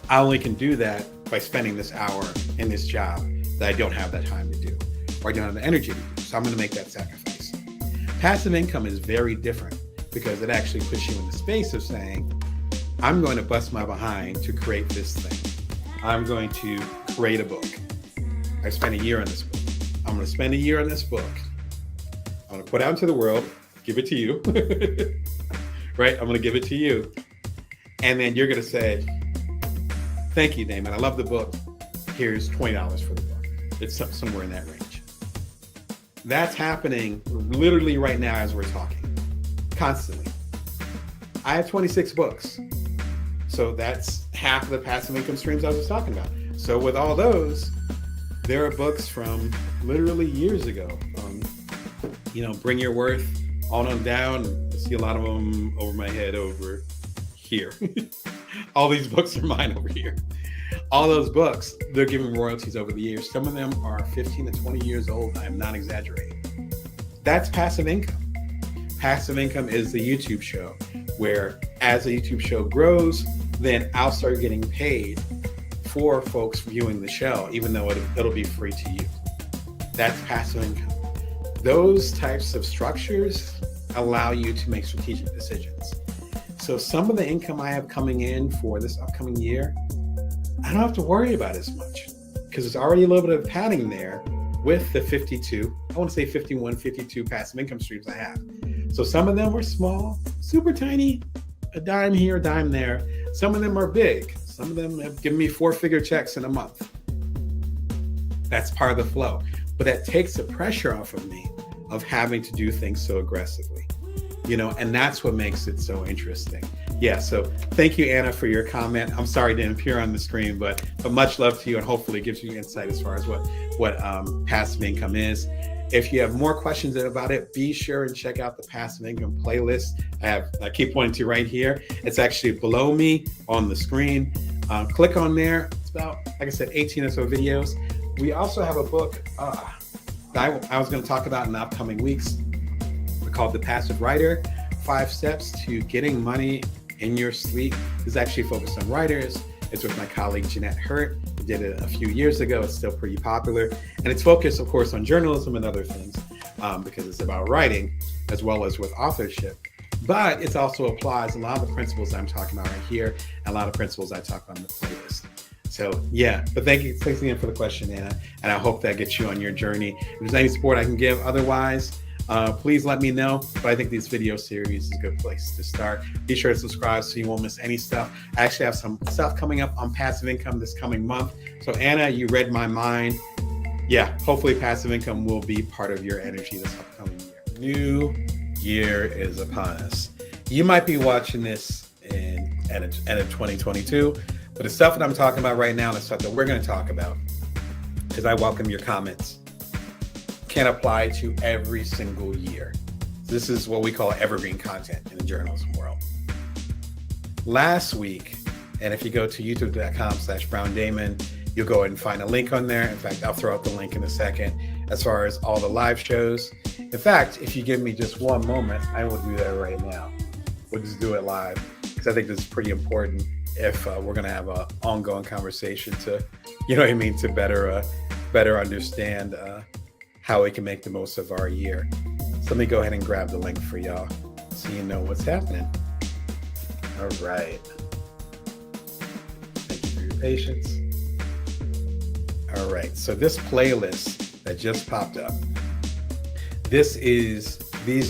I only can do that by spending this hour in this job that I don't have that time to do, or I don't have the energy to do. So I'm going to make that sacrifice. Passive income is very different because it actually puts you in the space of saying, I'm going to bust my behind to create this thing. I'm going to create a book. I spent a year on this book. I'm going to spend a year on this book. I'm going to put it out into the world, give it to you, right? I'm going to give it to you. And then you're going to say, thank you, Damon. I love the book. Here's $20 for the book. It's somewhere in that range. That's happening literally right now as we're talking, constantly. I have 26 books. So that's half of the passive income streams I was talking about. So with all those, there are books from literally years ago. Bring Your Worth, on down. I see a lot of them over my head over here. All these books are mine over here. All those books, they're giving royalties over the years. Some of them are 15 to 20 years old. I'm not exaggerating. That's passive income. Passive income is the YouTube show, where as the YouTube show grows, then I'll start getting paid for folks viewing the show, even though it'll be free to you. That's passive income. Those types of structures allow you to make strategic decisions. So some of the income I have coming in for this upcoming year, I don't have to worry about as much because there's already a little bit of padding there with the 52, I want to say 51, 52 passive income streams I have. So some of them were small, super tiny, a dime here, a dime there. Some of them are big. Some of them have given me 4-figure checks in a month. That's part of the flow. But that takes the pressure off of me of having to do things so aggressively, and that's what makes it so interesting. Yeah, so thank you, Anna, for your comment. I'm sorry it didn't appear on the screen, but much love to you, and hopefully it gives you insight as far as what passive income is. If you have more questions about it, be sure and check out the passive income playlist. I keep pointing to right here. It's actually below me on the screen. Click on there. It's about, like I said, 18 or so videos. We also have a book that I was going to talk about in the upcoming weeks. We're called The Passive Writer, 5 Steps to Getting Money in Your Sleep. It's actually focused on writers. It's with my colleague, Jeanette Hurt. We did it a few years ago. It's still pretty popular. And it's focused, of course, on journalism and other things because it's about writing as well as with authorship. But it also applies a lot of the principles I'm talking about right here and a lot of principles I talk about in the playlist. So yeah, but thanks again for the question, Anna. And I hope that gets you on your journey. If there's any support I can give otherwise, please let me know. But I think this video series is a good place to start. Be sure to subscribe so you won't miss any stuff. I actually have some stuff coming up on passive income this coming month. So Anna, you read my mind. Yeah, hopefully passive income will be part of your energy this upcoming year. New year is upon us. You might be watching this in end of 2022, but the stuff that I'm talking about right now, the stuff that we're going to talk about, is I welcome your comments, can apply to every single year. This is what we call evergreen content in the journalism world. Last week, and if you go to youtube.com/BrownDamon, you'll go ahead and find a link on there. In fact, I'll throw out the link in a second as far as all the live shows. In fact, if you give me just one moment, I will do that right now. We'll just do it live. I think this is pretty important if we're going to have an ongoing conversation to, you know what I mean, to better understand how we can make the most of our year. So let me go ahead and grab the link for y'all so you know what's happening. All right. Thank you for your patience. All right. So this playlist that just popped up, this is the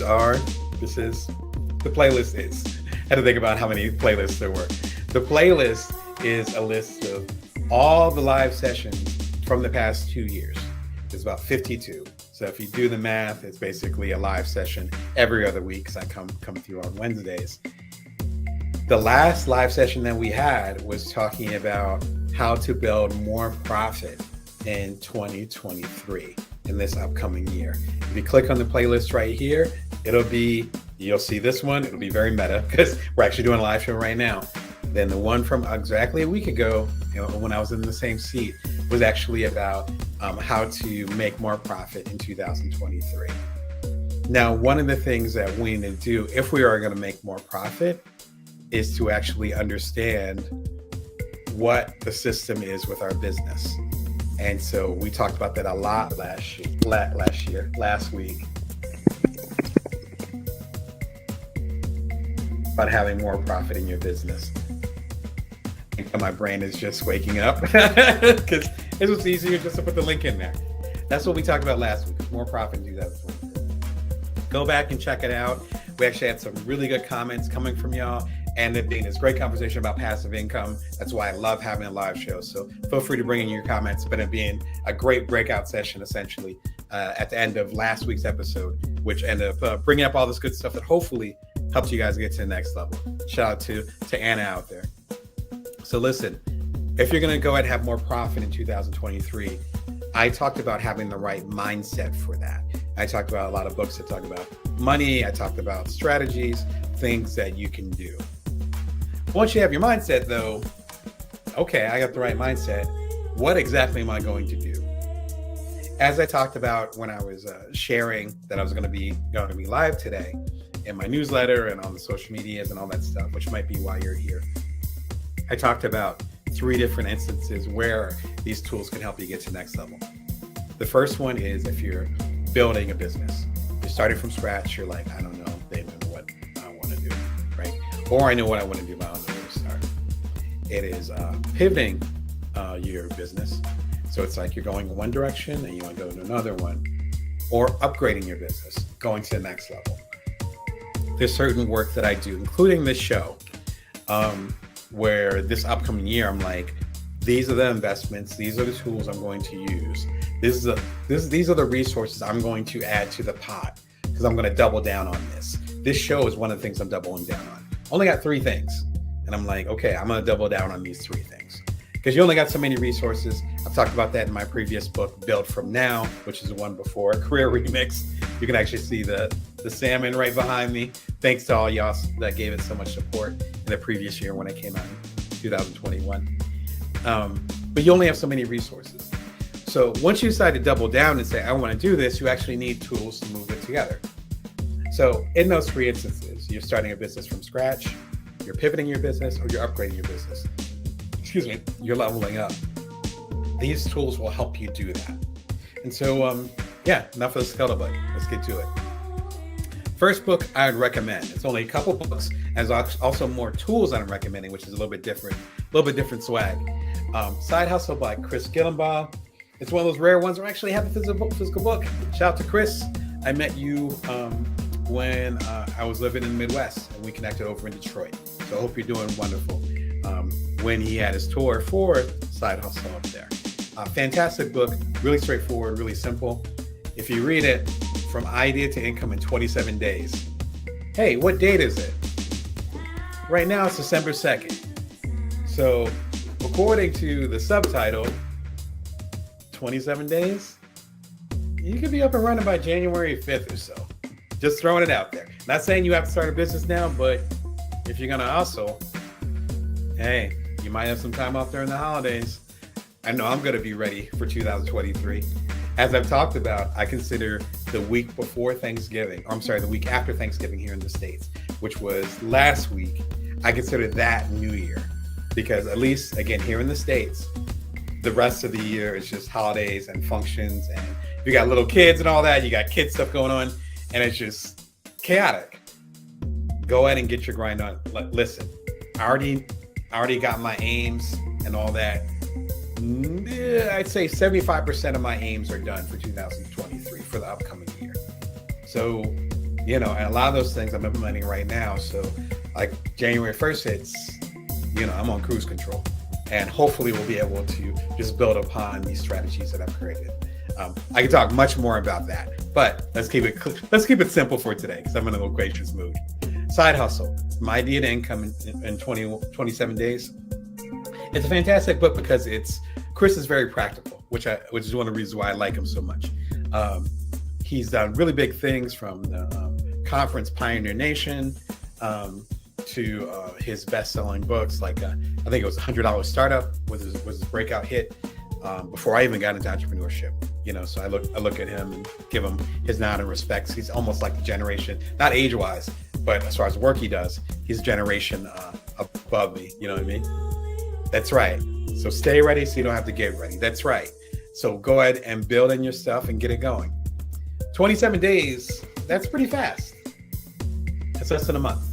playlist is. I had to think about how many playlists there were. The playlist is a list of all the live sessions from the past 2 years. There's about 52. So if you do the math, it's basically a live session every other week because I come through on Wednesdays. The last live session that we had was talking about how to build more profit in 2023 in this upcoming year. If you click on the playlist right here, you'll see this one. It'll be very meta because we're actually doing a live show right now. Then the one from exactly a week ago, when I was in the same seat, was actually about how to make more profit in 2023. Now, one of the things that we need to do if we are going to make more profit is to actually understand what the system is with our business. And so we talked about that a lot last week, about having more profit in your business. I think my brain is just waking up because it was easier just to put the link in there. That's what we talked about last week, more profit in 2023. Go back and check it out. We actually had some really good comments coming from y'all, and it being this great conversation about passive income. That's why I love having a live show. So feel free to bring in your comments, but it being a great breakout session, essentially, at the end of last week's episode, which ended up bringing up all this good stuff that hopefully helps you guys get to the next level. Shout out to Anna out there. So listen, if you're going to go ahead and have more profit in 2023, I talked about having the right mindset for that. I talked about a lot of books that talk about money. I talked about strategies, things that you can do. Once you have your mindset though, okay, I got the right mindset. What exactly am I going to do? As I talked about when I was sharing that I was going to be live today in my newsletter and on the social medias and all that stuff, which might be why you're here. I talked about 3 different instances where these tools can help you get to the next level. The first one is if you're building a business. You're starting from scratch. You're like, I don't know, Damon, what I want to do, right? Or I know what I want to do, but I don't know where to start. It is pivoting your business. So it's like you're going in one direction and you want to go to another one, or upgrading your business, going to the next level. There's certain work that I do, including this show, where this upcoming year, I'm like, these are the investments, these are the tools I'm going to use. These are the resources I'm going to add to the pot because I'm going to double down on this. This show is one of the things I'm doubling down on. Only got 3 things. And I'm like, okay, I'm going to double down on these 3 things. Because you only got so many resources. I've talked about that in my previous book, Build From Now, which is the one before, Career Remix. You can actually see the salmon right behind me. Thanks to all y'all that gave it so much support in the previous year when it came out in 2021. But you only have so many resources. So once you decide to double down and say, I want to do this, you actually need tools to move it together. So in those 3 instances, you're starting a business from scratch, you're pivoting your business, or you're upgrading your business. You're leveling up. These tools will help you do that. And so, enough of the scuttlebutt. Let's get to it. First book I would recommend. It's only a couple books. There's also more tools that I'm recommending, which is a little bit different swag. Side Hustle by Chris Gillenbaugh. It's one of those rare ones where I actually have a physical book. Shout out to Chris. I met you when I was living in the Midwest, and we connected over in Detroit. So I hope you're doing wonderful. When he had his tour for Side Hustle up there. Fantastic book, really straightforward, really simple. If you read it, From Idea to Income in 27 Days. Hey, what date is it? Right now it's December 2nd. So according to the subtitle, 27 days, you could be up and running by January 5th or so. Just throwing it out there. Not saying you have to start a business now, but if you're gonna hustle, hey, you might have some time off during the holidays. I know I'm going to be ready for 2023. As I've talked about, I consider the week before Thanksgiving, the week after Thanksgiving here in the States, which was last week, I consider that New Year, because at least, again, here in the States, the rest of the year is just holidays and functions, and you got little kids and all that. You got kid stuff going on, and it's just chaotic. Go ahead and get your grind on. Listen, I already got my aims and all that. I'd say 75% of my aims are done for 2023 for the upcoming year. So, and a lot of those things I'm implementing right now. So like January 1st hits, I'm on cruise control, and hopefully we'll be able to just build upon these strategies that I've created. I can talk much more about that, but let's keep it simple for today, because I'm in a loquacious mood. Side hustle, my idea to income in 27 days. It's a fantastic book because Chris is very practical, which is one of the reasons why I like him so much. He's done really big things, from the conference Pioneer Nation to his best-selling books, like I think it was $100 Startup was his breakout hit before I even got into entrepreneurship. So I look at him and give him his nod and respects. He's almost like the generation, not age-wise, but as far as work he does, he's a generation above me. You know what I mean? That's right. So stay ready so you don't have to get ready. That's right. So go ahead and build in your stuff and get it going. 27 days, that's pretty fast. That's less than a month.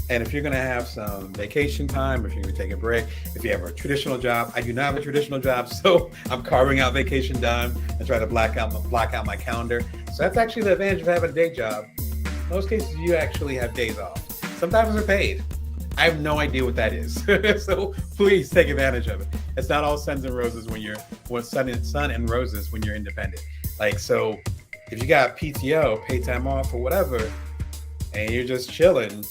And if you're going to have some vacation time, if you're going to take a break, if you have a traditional job, I do not have a traditional job, so I'm carving out vacation time and try to block out my calendar. So that's actually the advantage of having a day job. In most cases, you actually have days off. Sometimes they're paid. I have no idea what that is. So please take advantage of it. It's not all sun and roses when you're independent. So if you got PTO, paid time off or whatever, and you're just chilling,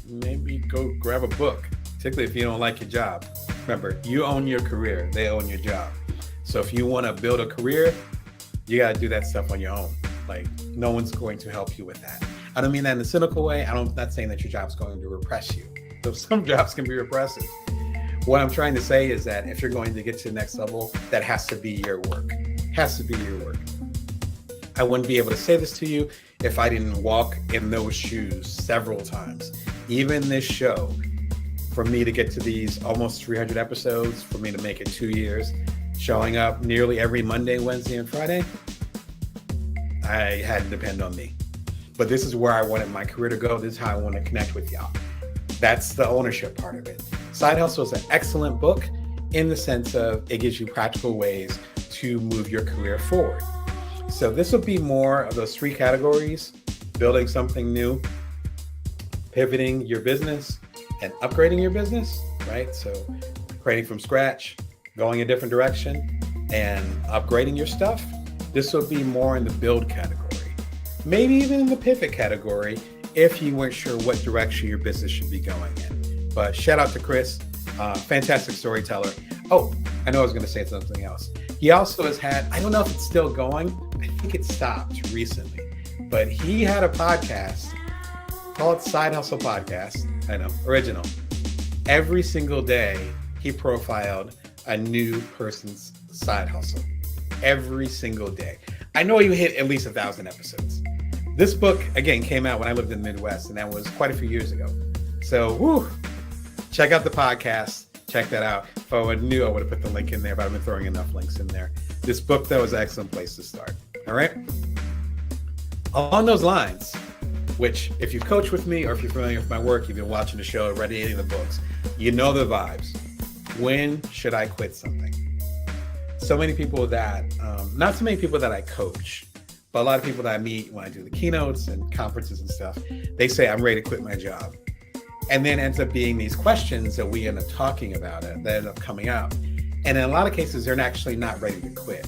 maybe go grab a book, particularly if you don't like your job. Remember, you own your career, they own your job. So if you want to build a career, you got to do that stuff on your own. No one's going to help you with that. I don't mean that in a cynical way. I'm not saying that your job's going to repress you. So some jobs can be repressive. What I'm trying to say is that if you're going to get to the next level, that has to be your work. Has to be your work. I wouldn't be able to say this to you if I didn't walk in those shoes several times. Even this show, for me to get to these almost 300 episodes, for me to make it 2 years, showing up nearly every Monday, Wednesday, and Friday, I had to depend on me. But this is where I wanted my career to go. This is how I want to connect with y'all. That's the ownership part of it. Side Hustle is an excellent book in the sense of it gives you practical ways to move your career forward. So this will be more of those three categories: building something new, pivoting your business, and upgrading your business, right? So creating from scratch, going a different direction, and upgrading your stuff. This will be more in the build category, maybe even in the pivot category if you weren't sure what direction your business should be going in. But shout out to Chris, fantastic storyteller. Oh, I know I was going to say something else. He also has had, I don't know if it's still going, I think it stopped recently, but he had a podcast called Side Hustle Podcast. I know, original. Every single day, he profiled a new person's side hustle. Every single day. I know he hit at least 1,000 episodes. This book, again, came out when I lived in the Midwest, and that was quite a few years ago. So, check out the podcast. Check that out. If I knew, I would have put the link in there, but I've been throwing enough links in there. This book, though, is an excellent place to start. All right? Along those lines, which if you coach with me or if you're familiar with my work, you've been watching the show, read any of the books, you know the vibes. When should I quit something? So many people that, not so many people that I coach, but a lot of people that I meet when I do the keynotes and conferences and stuff, they say, I'm ready to quit my job. And then ends up being these questions that we end up talking about it, that end up coming out. And in a lot of cases, they're actually not ready to quit,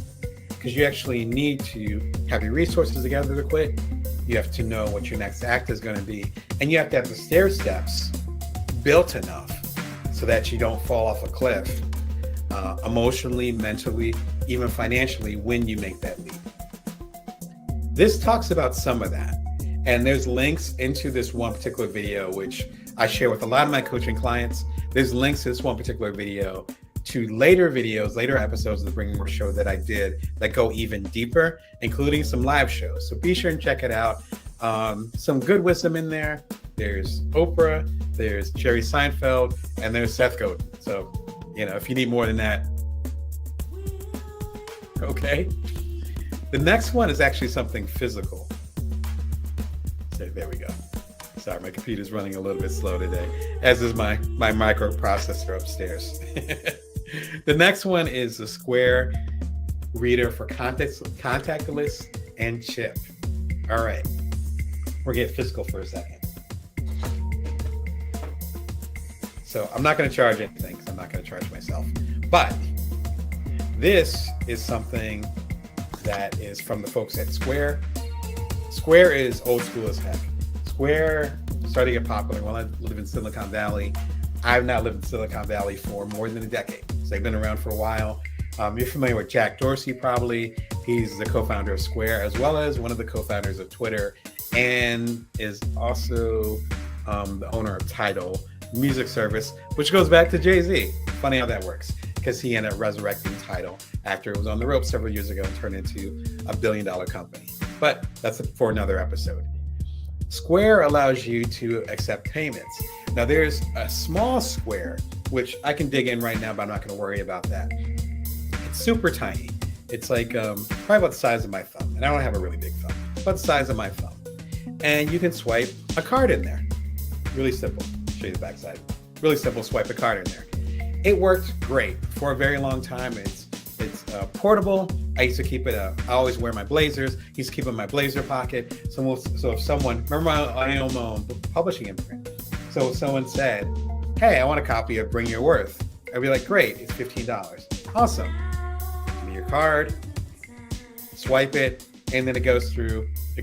because you actually need to have your resources together to quit. You have to know what your next act is going to be. And you have to have the stair steps built enough so that you don't fall off a cliff emotionally, mentally, even financially when you make that leap. This talks about some of that. And there's links into this one particular video, which I share with a lot of my coaching clients. There's links to this one particular video to later videos, later episodes of the Bring More show that I did that go even deeper, including some live shows. So be sure and check it out. Some good wisdom in there. There's Oprah, there's Jerry Seinfeld, and there's Seth Godin. So, if you need more than that, okay. The next one is actually something physical. So there we go. Sorry, my computer's running a little bit slow today, as is my microprocessor upstairs. The next one is the Square reader for contactless and chip. All right, we're getting physical for a second. So I'm not going to charge anything because I'm not going to charge myself. But this is something that is from the folks at Square. Square is old school as heck. Square started to get popular when I live in Silicon Valley. I've now lived in Silicon Valley for more than a decade. So they've been around for a while. You're familiar with Jack Dorsey, probably. He's the co-founder of Square, as well as one of the co-founders of Twitter, and is also the owner of Tidal music service, which goes back to Jay-Z. Funny how that works, because he ended up resurrecting Tidal after it was on the ropes several years ago and turned into a $1 billion company. But that's for another episode. Square allows you to accept payments. Now there's a small Square, which I can dig in right now, but I'm not going to worry about that. It's super tiny. It's like probably about the size of my thumb. And I don't have a really big thumb, about the size of my thumb. And you can swipe a card in there. Really simple. I'll show you the backside. Really simple, swipe a card in there. It worked great for a very long time. It's portable. I used to keep it, I always wear my blazers. I used to keep it in my blazer pocket. So if someone, remember I own my own publishing imprint. So if someone said, hey, I want a copy of Bring Your Worth, I'd be like, great, it's $15. Awesome. Give me your card, swipe it, and then it goes through the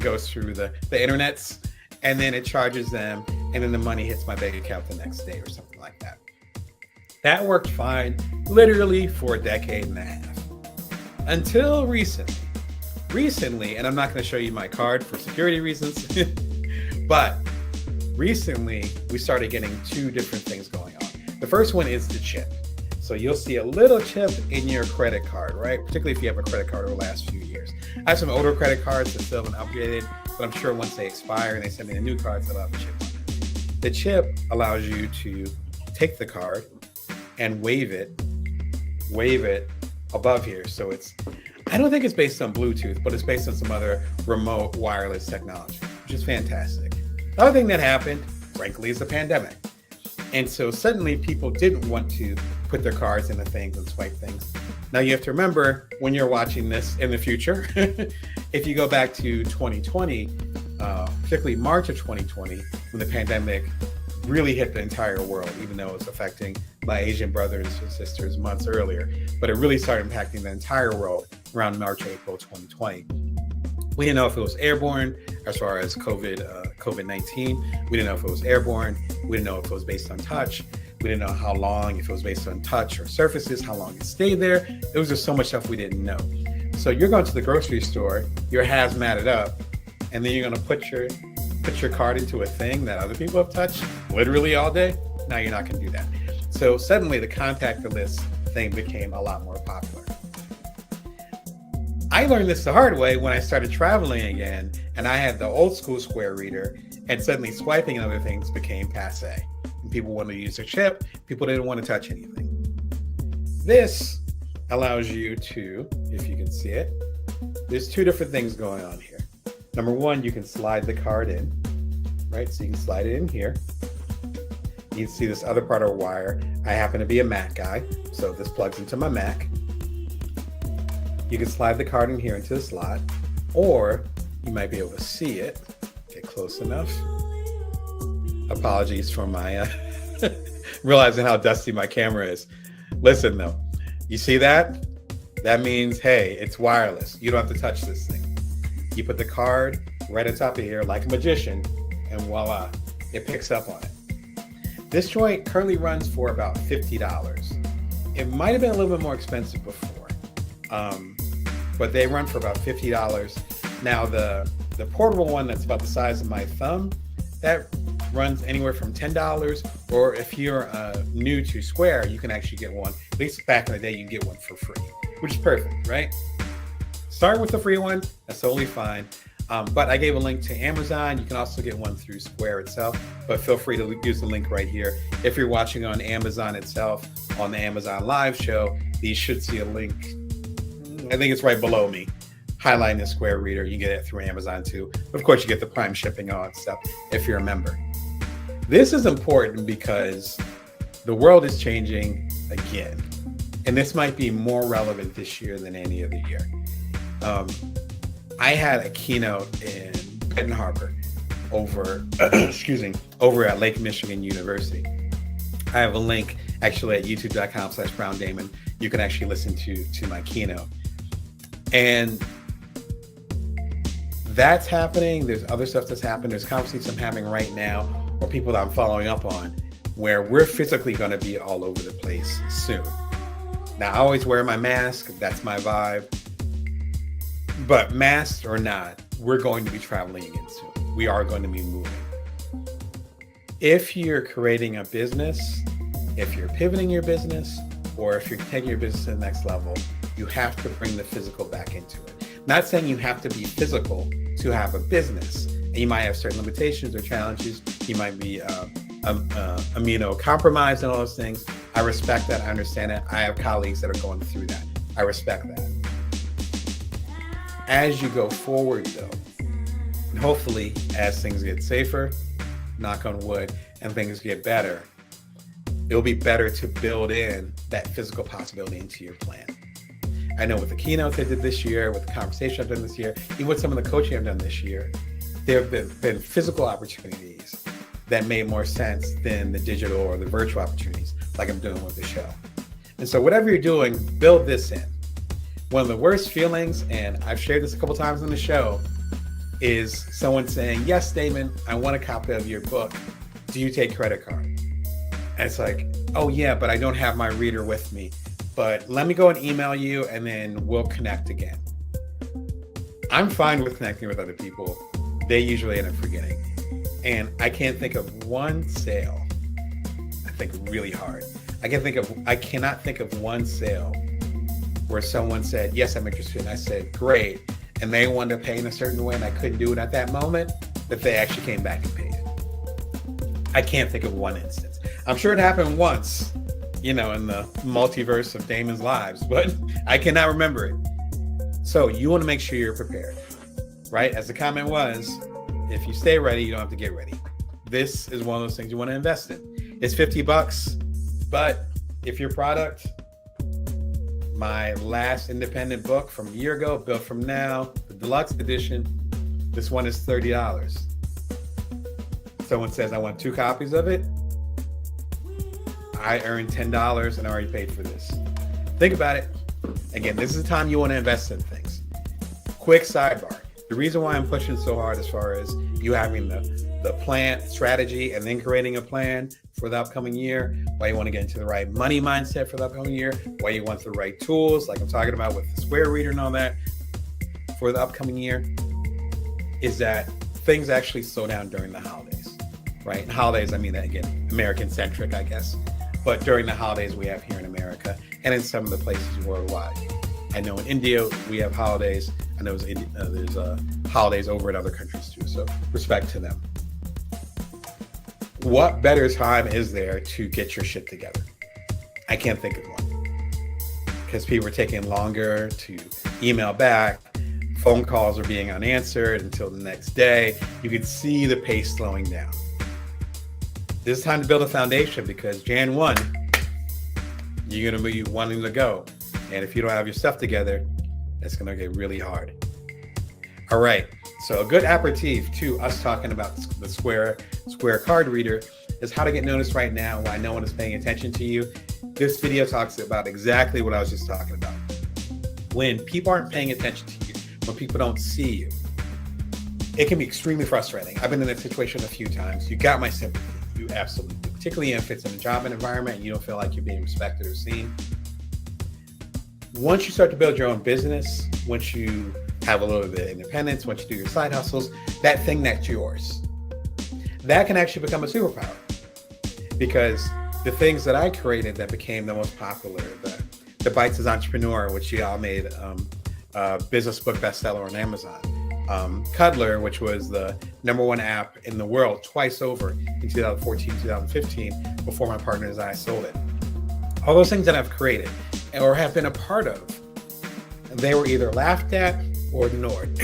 internets, and then it charges them, and then the money hits my bank account the next day or something like that. That worked fine, literally for a decade and a half. Until recently, and I'm not going to show you my card for security reasons, but recently we started getting two different things going on. The first one is the chip. So you'll see a little chip in your credit card, right? Particularly if you have a credit card over the last few years. I have some older credit cards that still haven't upgraded, but I'm sure once they expire and they send me the new cards, they'll have a chip on it. The chip allows you to take the card and wave it above here. So I don't think it's based on Bluetooth, but it's based on some other remote wireless technology, which is fantastic. The other thing that happened, frankly, is the pandemic. And so suddenly people didn't want to put their cards into things and swipe things. Now you have to remember, when you're watching this in the future, if you go back to 2020, particularly March of 2020, when the pandemic really hit the entire world, even though it was affecting my Asian brothers and sisters months earlier, but it really started impacting the entire world around March, April 2020. We didn't know if it was airborne as far as COVID-19. We didn't know if it was airborne. We didn't know if it was based on touch. We didn't know how long, if it was based on touch or surfaces, how long it stayed there. It was just so much stuff we didn't know. So you're going to the grocery store, you're hazmated up, and then you're going to put your card into a thing that other people have touched literally all day. Now you're not going to do that. So suddenly the contactless thing became a lot more popular. I learned this the hard way when I started traveling again, and I had the old school Square reader, and suddenly swiping and other things became passe. And people wanted to use their chip. People didn't want to touch anything. This allows you to, if you can see it, there's two different things going on here. Number one, you can slide the card in, right? So you can slide it in here. You can see this other part of the wire. I happen to be a Mac guy, so this plugs into my Mac. You can slide the card in here into the slot, or you might be able to see it. Get close enough. Apologies for my realizing how dusty my camera is. Listen though, you see that? That means, hey, it's wireless. You don't have to touch this thing. You put the card right on top of here like a magician, and voila, it picks up on it. This joint currently runs for about $50. It might have been a little bit more expensive before. But they run for about $50. Now the portable one that's about the size of my thumb, that runs anywhere from $10, or if you're new to Square, you can actually get one. At least back in the day, you can get one for free, which is perfect, right? Start with the free one, that's totally fine. But I gave a link to Amazon. You can also get one through Square itself, but feel free to use the link right here. If you're watching on Amazon itself, on the Amazon Live show, you should see a link. I think it's right below me, highlighting the Square Reader. You get it through Amazon too. Of course, you get the Prime shipping, all that stuff, if you're a member. This is important because the world is changing again. And this might be more relevant this year than any other year. I had a keynote in Benton Harbor over at Lake Michigan University. I have a link actually at youtube.com/BrownDamon. You can actually listen to my keynote. And that's happening. There's other stuff that's happening. There's conversations I'm having right now, or people that I'm following up on, where we're physically going to be all over the place soon. Now, I always wear my mask. That's my vibe. But masked or not, we're going to be traveling again soon. We are going to be moving. If you're creating a business, if you're pivoting your business, or if you're taking your business to the next level, you have to bring the physical back into it. Not saying you have to be physical to have a business. And you might have certain limitations or challenges. You might be immunocompromised and all those things. I respect that. I understand it. I have colleagues that are going through that. I respect that. As you go forward, though, and hopefully as things get safer, knock on wood, and things get better, it'll be better to build in that physical possibility into your plan. I know with the keynotes I did this year, with the conversation I've done this year, even with some of the coaching I've done this year, there have been physical opportunities that made more sense than the digital or the virtual opportunities like I'm doing with the show. And so whatever you're doing, build this in. One of the worst feelings, and I've shared this a couple times on the show, is someone saying, yes, Damon, I want a copy of your book. Do you take credit card? And it's like, oh yeah, but I don't have my reader with me. But let me go and email you and then we'll connect again. I'm fine with connecting with other people. They usually end up forgetting. And I can't think of one sale. I think really hard. I cannot think of one sale where someone said, yes, I'm interested. And I said, great. And they wanted to pay in a certain way and I couldn't do it at that moment, that they actually came back and paid it. I can't think of one instance. I'm sure it happened once, in the multiverse of Damon's lives, but I cannot remember it. So you want to make sure you're prepared, right? As the comment was, if you stay ready, you don't have to get ready. This is one of those things you want to invest in. It's $50, but if your product, my last independent book from a year ago, Built From Now, the deluxe edition, this one is $30. Someone says, I want 2 copies of it. I earned $10 and I already paid for this. Think about it. Again, this is the time you want to invest in things. Quick sidebar. The reason why I'm pushing so hard as far as you having the plan, strategy, and then creating a plan for the upcoming year, why you want to get into the right money mindset for the upcoming year, why you want the right tools, like I'm talking about with the Square Reader and all that for the upcoming year, is that things actually slow down during the holidays, right? And holidays, I mean, again, American-centric, I guess. But during the holidays we have here in America and in some of the places worldwide. I know in India we have holidays. I know there's holidays over in other countries too. So respect to them. What better time is there to get your shit together? I can't think of one. Because people are taking longer to email back. Phone calls are being unanswered until the next day. You can see the pace slowing down. This is time to build a foundation because Jan 1, you're going to be wanting to go. And if you don't have your stuff together, it's going to get really hard. All right. So a good aperitif to us talking about the Square card reader is how to get noticed right now while no one is paying attention to you. This video talks about exactly what I was just talking about. When people aren't paying attention to you, when people don't see you, it can be extremely frustrating. I've been in that situation a few times. You got my sympathy. You absolutely do. Particularly if it's in a job environment and you don't feel like you're being respected or seen. Once you start to build your own business, once you have a little bit of independence, once you do your side hustles, that thing that's yours, that can actually become a superpower. Because the things that I created that became the most popular, the Bites as Entrepreneur, which y'all made a business book bestseller on Amazon, Cuddler, which was the #1 app in the world twice over in 2014, 2015, before my partners and I sold it. All those things that I've created or have been a part of, they were either laughed at or ignored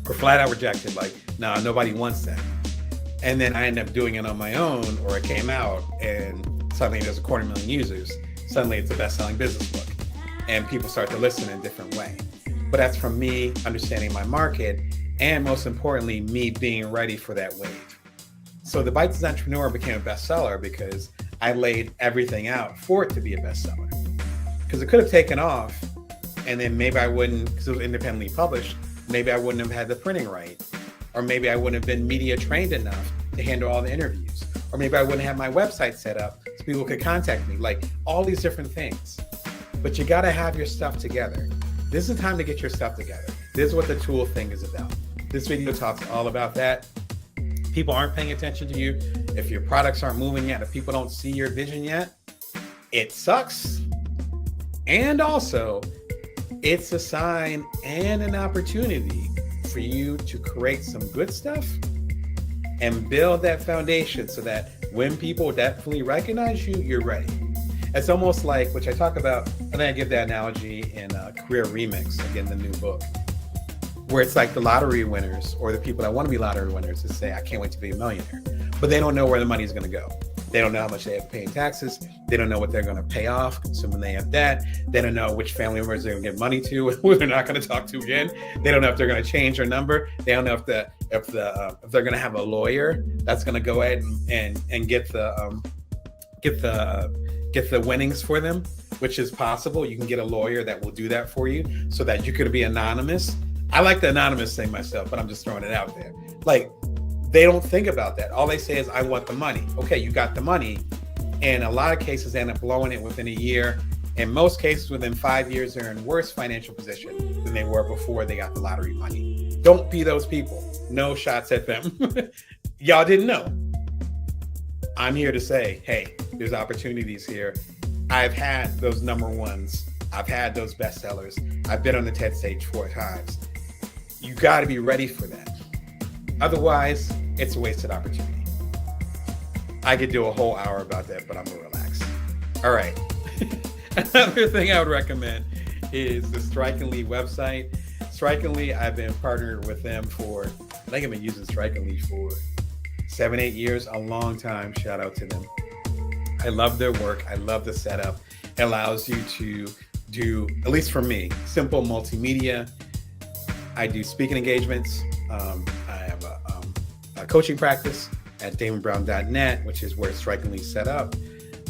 or flat out rejected. Like, no, nobody wants that. And then I ended up doing it on my own, or it came out and suddenly there's 250,000 users. Suddenly it's a best-selling business book and people start to listen in a different way. But that's from me understanding my market and, most importantly, me being ready for that wave. So The Bite Size Entrepreneur became a bestseller because I laid everything out for it to be a bestseller. Because it could have taken off and then maybe I wouldn't, because it was independently published, maybe I wouldn't have had the printing right. Or maybe I wouldn't have been media trained enough to handle all the interviews. Or maybe I wouldn't have my website set up so people could contact me. Like, all these different things. But you gotta have your stuff together. This is the time to get your stuff together. This is what the tool thing is about. This video talks all about that. People aren't paying attention to you. If your products aren't moving yet, if people don't see your vision yet, it sucks. And also, it's a sign and an opportunity for you to create some good stuff and build that foundation so that when people definitely recognize you, you're ready. It's almost like, which I talk about, I think I give that analogy in Career Remix, again, the new book, where it's like the lottery winners or the people that want to be lottery winners to say, I can't wait to be a millionaire, but they don't know where the money is going to go. They don't know how much they have to pay in taxes. They don't know what they're going to pay off, assuming they have debt. They don't know which family members they're going to give money to, who they're not going to talk to again. They don't know if they're going to change their number. They don't know if they're going to have a lawyer that's going to go ahead and get the winnings for them, which is possible. You can get a lawyer that will do that for you so that you could be anonymous. I like the anonymous thing myself, but I'm just throwing it out there. Like, they don't think about that. All they say is, I want the money. Okay, you got the money. And a lot of cases they end up blowing it within a year. In most cases, within 5 years, they're in worse financial position than they were before they got the lottery money. Don't be those people. No shots at them. Y'all didn't know. I'm here to say, hey, there's opportunities here. I've had those #1s. I've had those bestsellers. I've been on the TED stage 4 times. You got to be ready for that. Otherwise, it's a wasted opportunity. I could do a whole hour about that, but I'm gonna relax. All right. Another thing I would recommend is the Strikingly website. Strikingly, I've been partnered with them for, I think I've been using Strikingly for 7-8 years, a long time. Shout out to them. I love their work. I love the setup. It allows you to do, at least for me, simple multimedia. I do speaking engagements. I have a coaching practice at damonbrown.net, which is where Strikingly set up.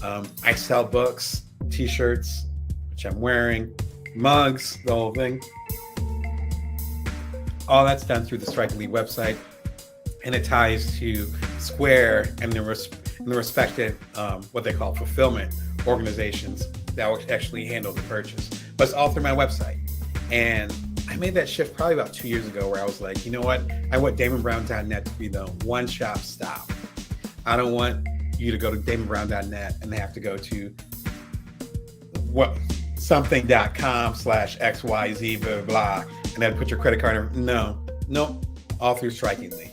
I sell books, t-shirts, which I'm wearing, mugs, the whole thing. All that's done through the Strikingly website, and it ties to Square and the respected, what they call fulfillment organizations that will actually handle the purchase. But it's all through my website. And I made that shift probably about 2 years ago, where I was like, you know what? I want damonbrown.net to be the one-shop stop. I don't want you to go to damonbrown.net and have to go to something.com/XYZ, blah, blah, and then put your credit card in. No, all through Strikingly.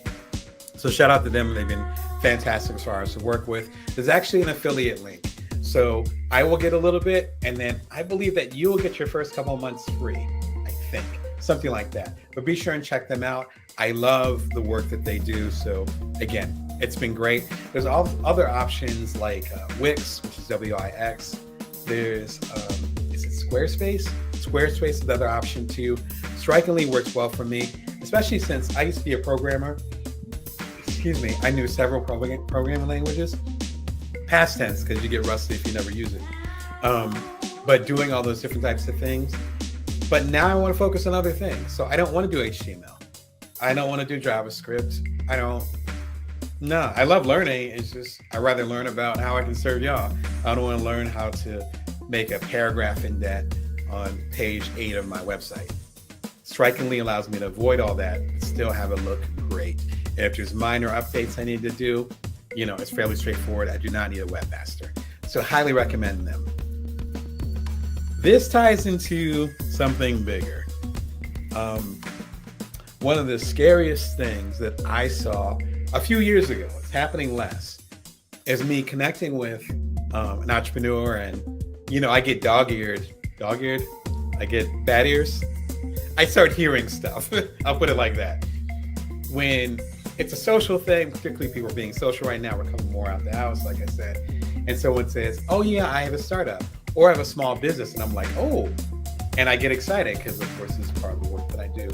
So shout out to them. They've been fantastic as far as to work with. There's actually an affiliate link. So I will get a little bit, and then I believe that you will get your first couple of months free, I think. Something like that. But be sure and check them out. I love the work that they do. So again, it's been great. There's all other options like Wix, which is WIX. There's, is it Squarespace? Squarespace is another option too. Strikingly works well for me, especially since I used to be a programmer. Excuse me. I knew several programming languages. Past tense, because you get rusty if you never use it. But doing all those different types of things. But now I want to focus on other things. So I don't want to do HTML. I don't want to do JavaScript. I love learning. It's just, I'd rather learn about how I can serve y'all. I don't want to learn how to make a paragraph indent on page 8 of my website. Strikingly allows me to avoid all that, but still have it look great. And if there's minor updates I need to do, it's fairly straightforward. I do not need a webmaster. So highly recommend them. This ties into something bigger. one of the scariest things that I saw a few years ago, it's happening less, is me connecting with an entrepreneur, and I get dog-eared, I get bad ears. I start hearing stuff. I'll put it like that. When it's a social thing, particularly people are being social right now, we're coming more out the house, like I said. And someone says, oh yeah, I have a startup or I have a small business. And I'm like, oh, and I get excited because of course this is part of the work that I do.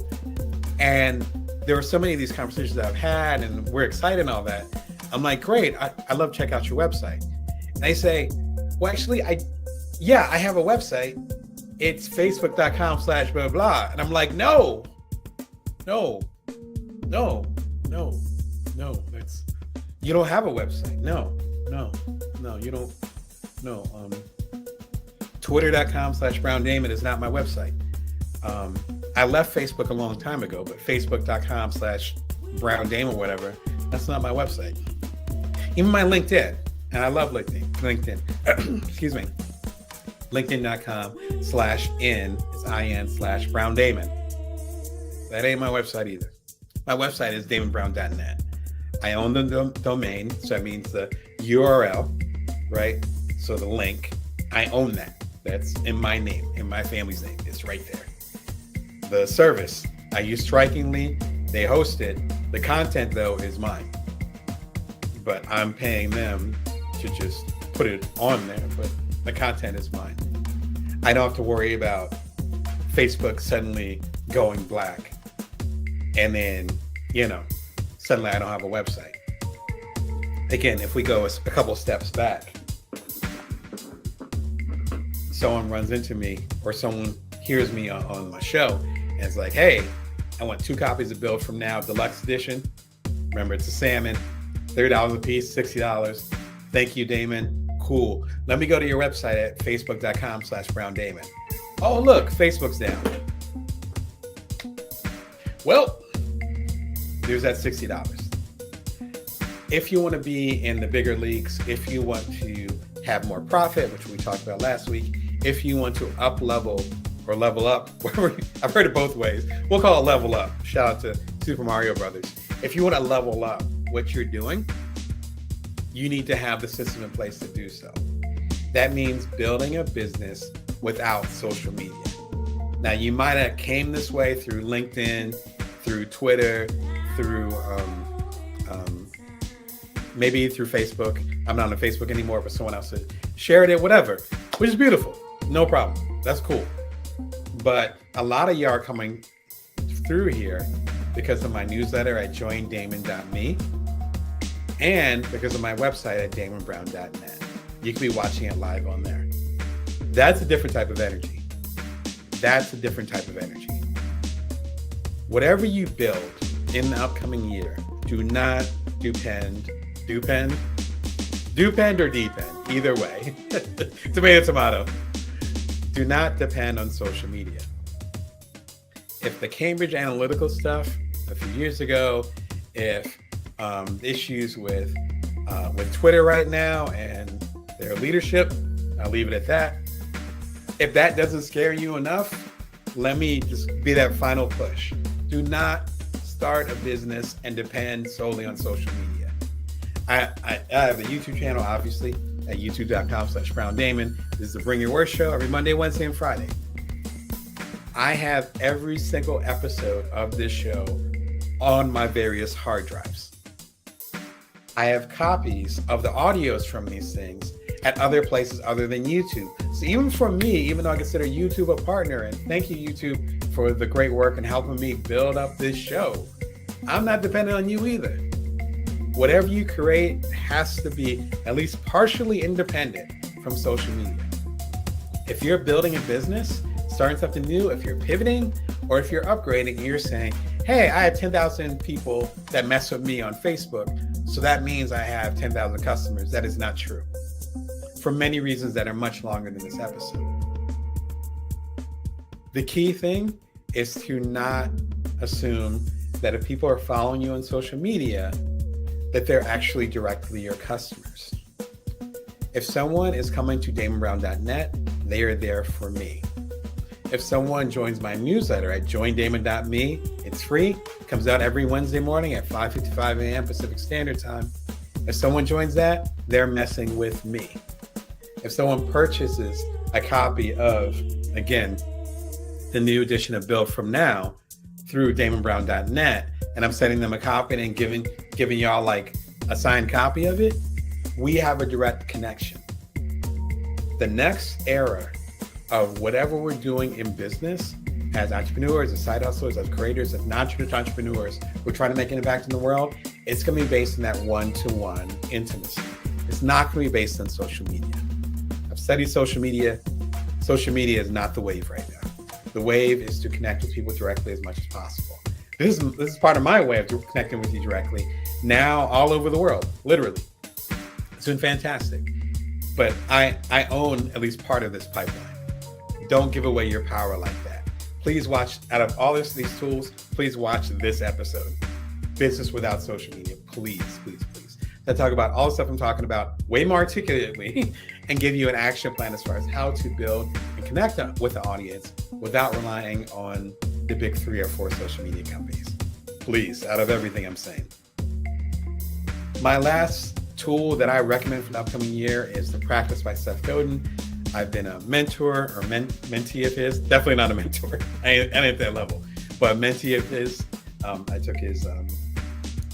And there are so many of these conversations that I've had and we're excited and all that. I'm like, great, I love check out your website. And they say, well, actually, I have a website. It's facebook.com/blah, blah, blah. And I'm like, no. That's, you don't have a website. No, you don't. No. Twitter.com/Brown Damon is not my website. I left Facebook a long time ago, but Facebook.com/Brown Damon, whatever, that's not my website. Even my LinkedIn, and I love LinkedIn. Excuse me. LinkedIn.com/in/Brown Damon. That ain't my website either. My website is damonbrown.net. I own the domain, so that means the URL, right? So the link, I own that. That's in my name, in my family's name. It's right there. The service, I use Strikingly. They host it. The content, though, is mine. But I'm paying them to just put it on there. But the content is mine. I don't have to worry about Facebook suddenly going black. And then, suddenly I don't have a website. Again, if we go a couple steps back, someone runs into me or someone hears me on my show and it's like, hey, I want 2 copies of Build From Now Deluxe Edition. Remember, it's a salmon, $30 a piece, $60. Thank you, Damon. Cool. Let me go to your website at facebook.com/Brown Damon. Oh, look, Facebook's down. Well, there's that $60. If you want to be in the bigger leagues, if you want to have more profit, which we talked about last week, if you want to up level or level up, I've heard it both ways. We'll call it level up. Shout out to Super Mario Brothers. If you want to level up what you're doing, you need to have the system in place to do so. That means building a business without social media. Now, you might have came this way through LinkedIn, through Twitter, through maybe through Facebook. I'm not on Facebook anymore, but someone else shared it, whatever, which is beautiful. No problem. That's cool. But a lot of y'all are coming through here because of my newsletter at joindamon.me and because of my website at damonbrown.net. You can be watching it live on there. That's a different type of energy. Whatever you build in the upcoming year, do not depend or depend, either way. Tomato. Do not depend on social media. If the Cambridge Analytical stuff a few years ago, if issues with Twitter right now and their leadership, I'll leave it at that. If that doesn't scare you enough, let me just be that final push. Do not start a business and depend solely on social media. I have a YouTube channel, obviously, at youtube.com/Brown Damon. This is the Bring Your Worst show every Monday, Wednesday, and Friday. I have every single episode of this show on my various hard drives. I have copies of the audios from these things at other places other than YouTube. So even for me, even though I consider YouTube a partner, and thank you, YouTube, for the great work and helping me build up this show, I'm not dependent on you either. Whatever you create has to be at least partially independent from social media. If you're building a business, starting something new, if you're pivoting, or if you're upgrading and you're saying, hey, I had 10,000 people that mess with me on Facebook, so that means I have 10,000 customers. That is not true, for many reasons that are much longer than this episode. The key thing is to not assume that if people are following you on social media, that they're actually directly your customers. If someone is coming to damonbrown.net, they are there for me. if someone joins my newsletter at joindamon.me, it's free. It comes out every Wednesday morning at 5:55 a.m. Pacific Standard Time. If someone joins that, they're messing with me. If someone purchases a copy of, again, the new edition of Build From Now through damonbrown.net, and I'm sending them a copy and giving y'all like a signed copy of it, we have a direct connection. The next era of whatever we're doing in business as entrepreneurs, as side hustlers, as creators, as non-entrepreneurs, we're trying to make an impact in the world, it's going to be based on that one-to-one intimacy. It's not going to be based on social media. I've studied social media. Social media is not the wave right now. The wave is to connect with people directly as much as possible. This is part of my way of connecting with you directly now all over the world, literally. It's been fantastic. But I own at least part of this pipeline. Don't give away your power like that. Please watch, out of all of these tools, please watch this episode, Business Without Social Media. Please, please, please. I talk about all the stuff I'm talking about way more articulately and give you an action plan as far as how to build and connect with the audience without relying on the big 3 or 4 social media companies. Please, out of everything I'm saying. My last tool that I recommend for the upcoming year is The Practice by Seth Godin. I've been a mentor or mentee of his, definitely not a mentor, I ain't at that level, but a mentee of his. I took his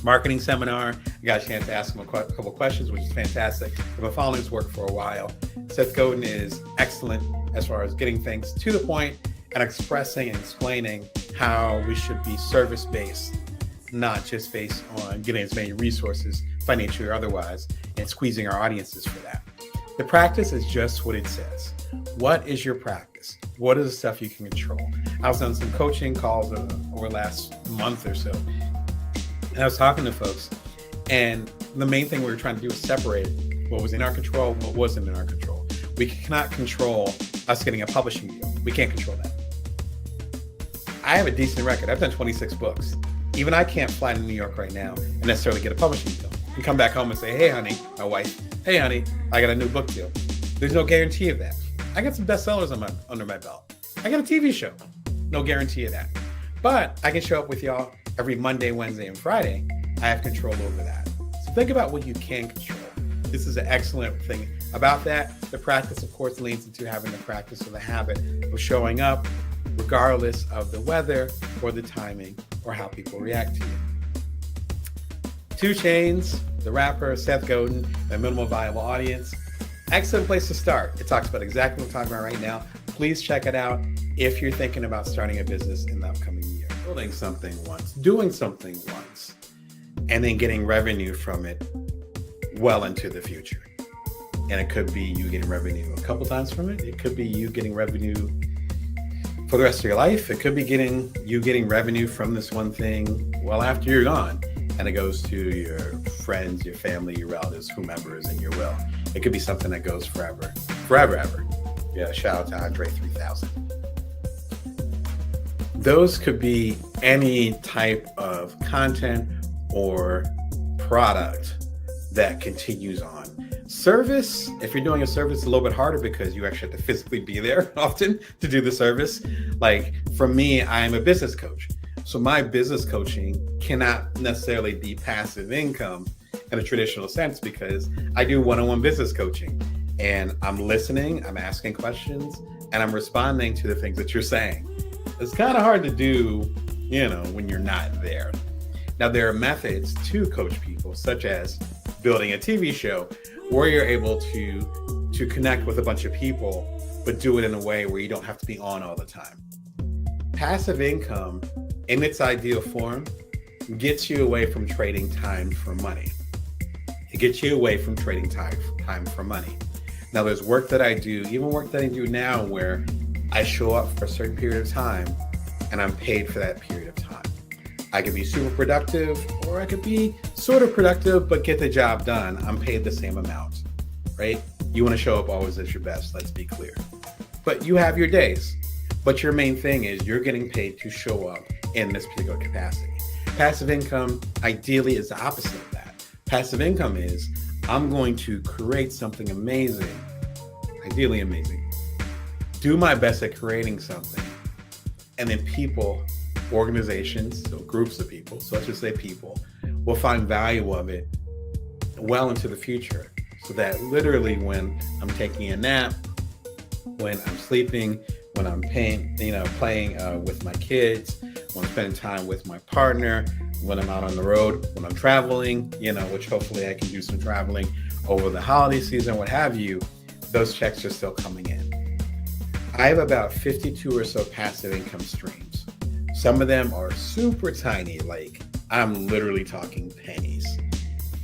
marketing seminar. I got a chance to ask him a couple questions, which is fantastic. I've been following his work for a while. Seth Godin is excellent as far as getting things to the point and expressing and explaining how we should be service-based, not just based on getting as many resources, financially or otherwise, and squeezing our audiences for that. The practice is just what it says. What is your practice? What is the stuff you can control? I was on some coaching calls over the last month or so, and I was talking to folks, and the main thing we were trying to do was separate what was in our control, what wasn't in our control. We cannot control us getting a publishing deal. We can't control that. I have a decent record. I've done 26 books. Even I can't fly to New York right now and necessarily get a publishing deal and come back home and say, hey, honey, my wife, hey, honey, I got a new book deal. There's no guarantee of that. I got some bestsellers under my belt. I got a TV show. No guarantee of that. But I can show up with y'all every Monday, Wednesday, and Friday. I have control over that. So think about what you can control. This is an excellent thing about that. The practice, of course, leads into having the practice or the habit of showing up regardless of the weather or the timing or how people react to you. 2 Chainz, the rapper, Seth Godin, the Minimal Viable Audience. Excellent place to start. It talks about exactly what I'm talking about right now. Please check it out if you're thinking about starting a business in the upcoming year. Building something once, doing something once, and then getting revenue from it well into the future. And it could be you getting revenue a couple times from it. It could be you getting revenue for the rest of your life. It could be you getting revenue from this one thing well after you're gone. And it goes to your friends, your family, your relatives, whomever is in your will. It could be something that goes forever, ever. Yeah, shout out to Andre 3000. Those could be any type of content or product that continues on. Service, if you're doing a service, it's a little bit harder because you actually have to physically be there often to do the service. Like for me, I'm a business coach. So my business coaching cannot necessarily be passive income in a traditional sense because I do one-on-one business coaching and I'm listening, I'm asking questions, and I'm responding to the things that you're saying. It's kind of hard to do, when you're not there. Now, there are methods to coach people, such as building a TV show where you're able to connect with a bunch of people, but do it in a way where you don't have to be on all the time. Passive income, in its ideal form, gets you away from trading time for money. It gets you away from trading time for money. Now, there's work that I do, even work that I do now, where I show up for a certain period of time and I'm paid for that period of time. I could be super productive, or I could be sort of productive, but get the job done. I'm paid the same amount, right? You want to show up always at your best, let's be clear. But you have your days. But your main thing is you're getting paid to show up in this particular capacity. Passive income ideally is the opposite of that. Passive income is I'm going to create something amazing, ideally amazing. Do my best at creating something And then people, organizations, so groups of people, so let's just say people, will find value of it well into the future. So that literally when I'm taking a nap, when I'm sleeping, when I'm playing with my kids, when I'm spending time with my partner, when I'm out on the road, when I'm traveling, which hopefully I can do some traveling over the holiday season, what have you, those checks are still coming in. I have about 52 or so passive income streams. Some of them are super tiny, like I'm literally talking pennies.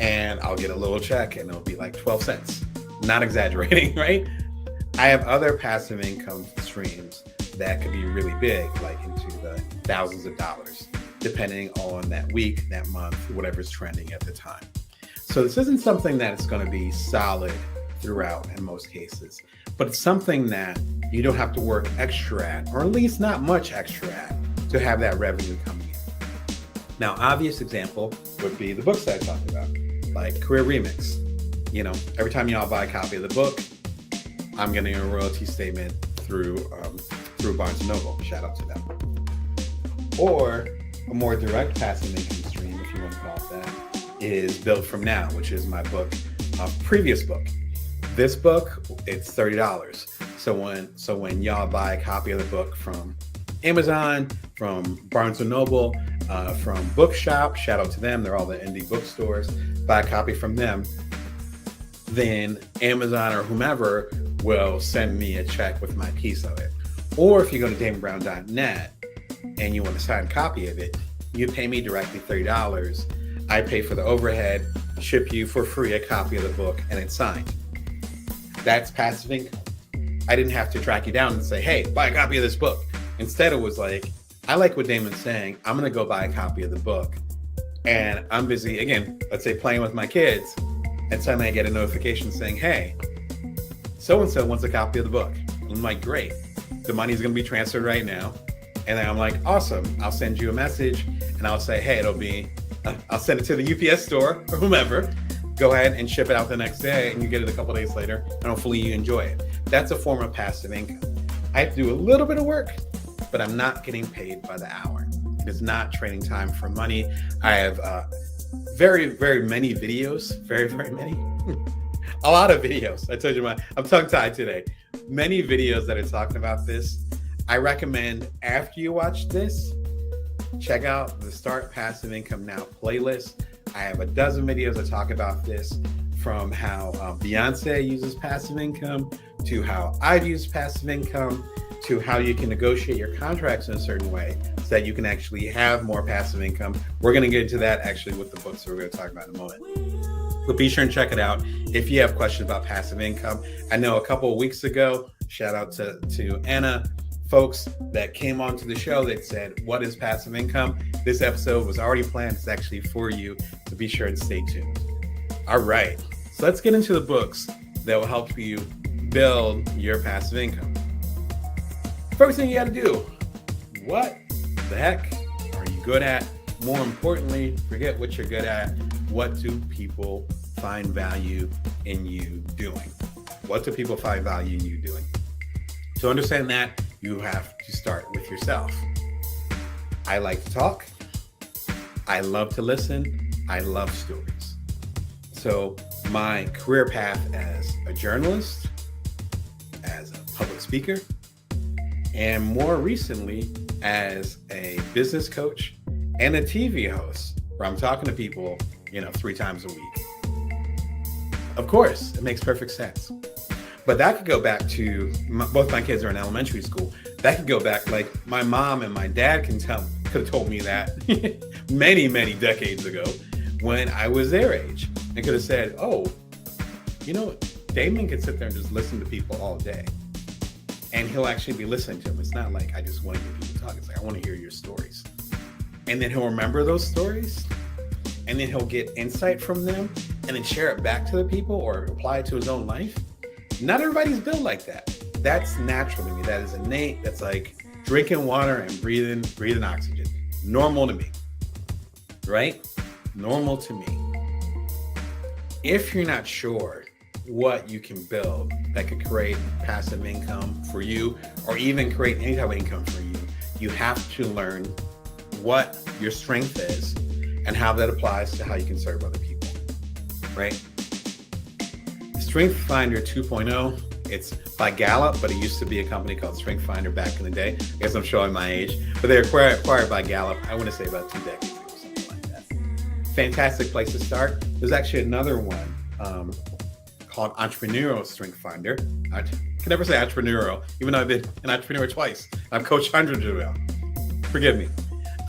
And I'll get a little check and it'll be like 12 cents. Not exaggerating, right? I have other passive income streams that could be really big, like into the thousands of dollars, depending on that week, that month, whatever's trending at the time. So this isn't something that is going to be solid throughout in most cases, but it's something that you don't have to work extra at, or at least not much extra at, to have that revenue coming in. Now, obvious example would be the books that I talked about, like Career Remix. Every time y'all buy a copy of the book, I'm getting a royalty statement through Barnes & Noble. Shout out to them. Or a more direct passive income stream, if you want to call it that, is Build From Now, which is my book, previous book. This book, it's $30. So when y'all buy a copy of the book from Amazon, from Barnes & Noble, from Bookshop, shout out to them, they're all the indie bookstores, buy a copy from them, then Amazon or whomever will send me a check with my piece of it. Or if you go to damonbrown.net and you want a signed copy of it, you pay me directly $30. I pay for the overhead, ship you for free a copy of the book, and it's signed. That's passive income. I didn't have to track you down and say, hey, buy a copy of this book. Instead, it was like, I like what Damon's saying. I'm going to go buy a copy of the book. And I'm busy, again, let's say playing with my kids. And suddenly I get a notification saying, hey, so-and-so wants a copy of the book. And I'm like, great. The money's going to be transferred right now. And then I'm like, awesome. I'll send you a message and I'll say, hey, I'll send it to the UPS store or whomever. Go ahead and ship it out the next day and you get it a couple days later and hopefully you enjoy it. That's a form of passive income. I have to do a little bit of work, but I'm not getting paid by the hour. It's not trading time for money. I have very, very many videos, very, very many, a lot of videos. I told you I'm tongue-tied today. Many videos that are talking about this. I recommend after you watch this, check out the Start Passive Income Now playlist. I have a dozen videos that talk about this, from how Beyonce uses passive income, to how I've used passive income, to how you can negotiate your contracts in a certain way so that you can actually have more passive income. We're going to get into that actually with the books that we're going to talk about in a moment. But be sure and check it out if you have questions about passive income. I know a couple of weeks ago, shout out to Anna, folks that came onto the show that said, what is passive income? This episode was already planned. It's actually for you, so be sure and stay tuned. All right, so let's get into the books that will help you build your passive income. First thing you got to do, what the heck are you good at? More importantly, forget what you're good at. What do people find value in you doing? What do people find value in you doing? To understand that, you have to start with yourself. I like to talk. I love to listen. I love stories. So my career path as a journalist, as a public speaker, and more recently as a business coach and a TV host where I'm talking to people, 3 times a week. Of course, it makes perfect sense. But that could go back to, both my kids are in elementary school. That could go back, like my mom and my dad could have told me that many, many decades ago when I was their age. They could have said, oh, Damon can sit there and just listen to people all day. And he'll actually be listening to them. It's not like I just want to hear people talk. It's like, I want to hear your stories. And then he'll remember those stories. And then he'll get insight from them and then share it back to the people or apply it to his own life. Not everybody's built like that. That's natural to me. That is innate. That's like drinking water and breathing oxygen. Normal to me, right? Normal to me. If you're not sure what you can build that could create passive income for you, or even create any type of income for you, you have to learn what your strength is and how that applies to how you can serve other people, right? Strength Finder 2.0, it's by Gallup, but it used to be a company called Strength Finder back in the day. I guess I'm showing my age, but they're acquired by Gallup, I want to say about 2 decades ago, something like that. Fantastic place to start. There's actually another one called Entrepreneurial Strength Finder. I can never say entrepreneurial, even though I've been an entrepreneur twice. I've coached hundreds of them. Forgive me.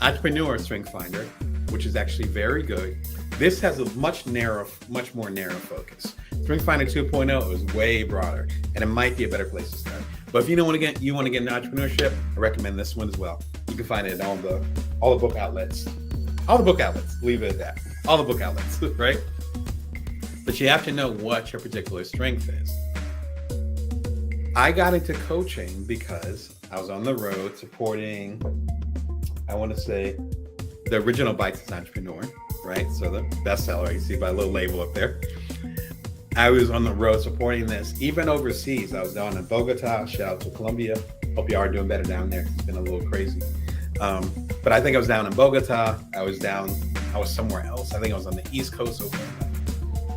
Entrepreneur Strength Finder, which is actually very good. This has a much more narrow focus. Strength Finder 2.0 is way broader, and it might be a better place to start. But if you want to get into entrepreneurship, I recommend this one as well. You can find it in all the book outlets. All the book outlets, leave it at that. All the book outlets, right? But you have to know what your particular strength is. I got into coaching because I was on the road supporting, I want to say, the original Bites Entrepreneur, right? So the bestseller, you see my little label up there. I was on the road supporting this, even overseas. I was down in Bogota. Shout out to Colombia. Hope you are doing better down there. It's been a little crazy. But I think I was down in Bogota. I was somewhere else. I think I was on the East Coast over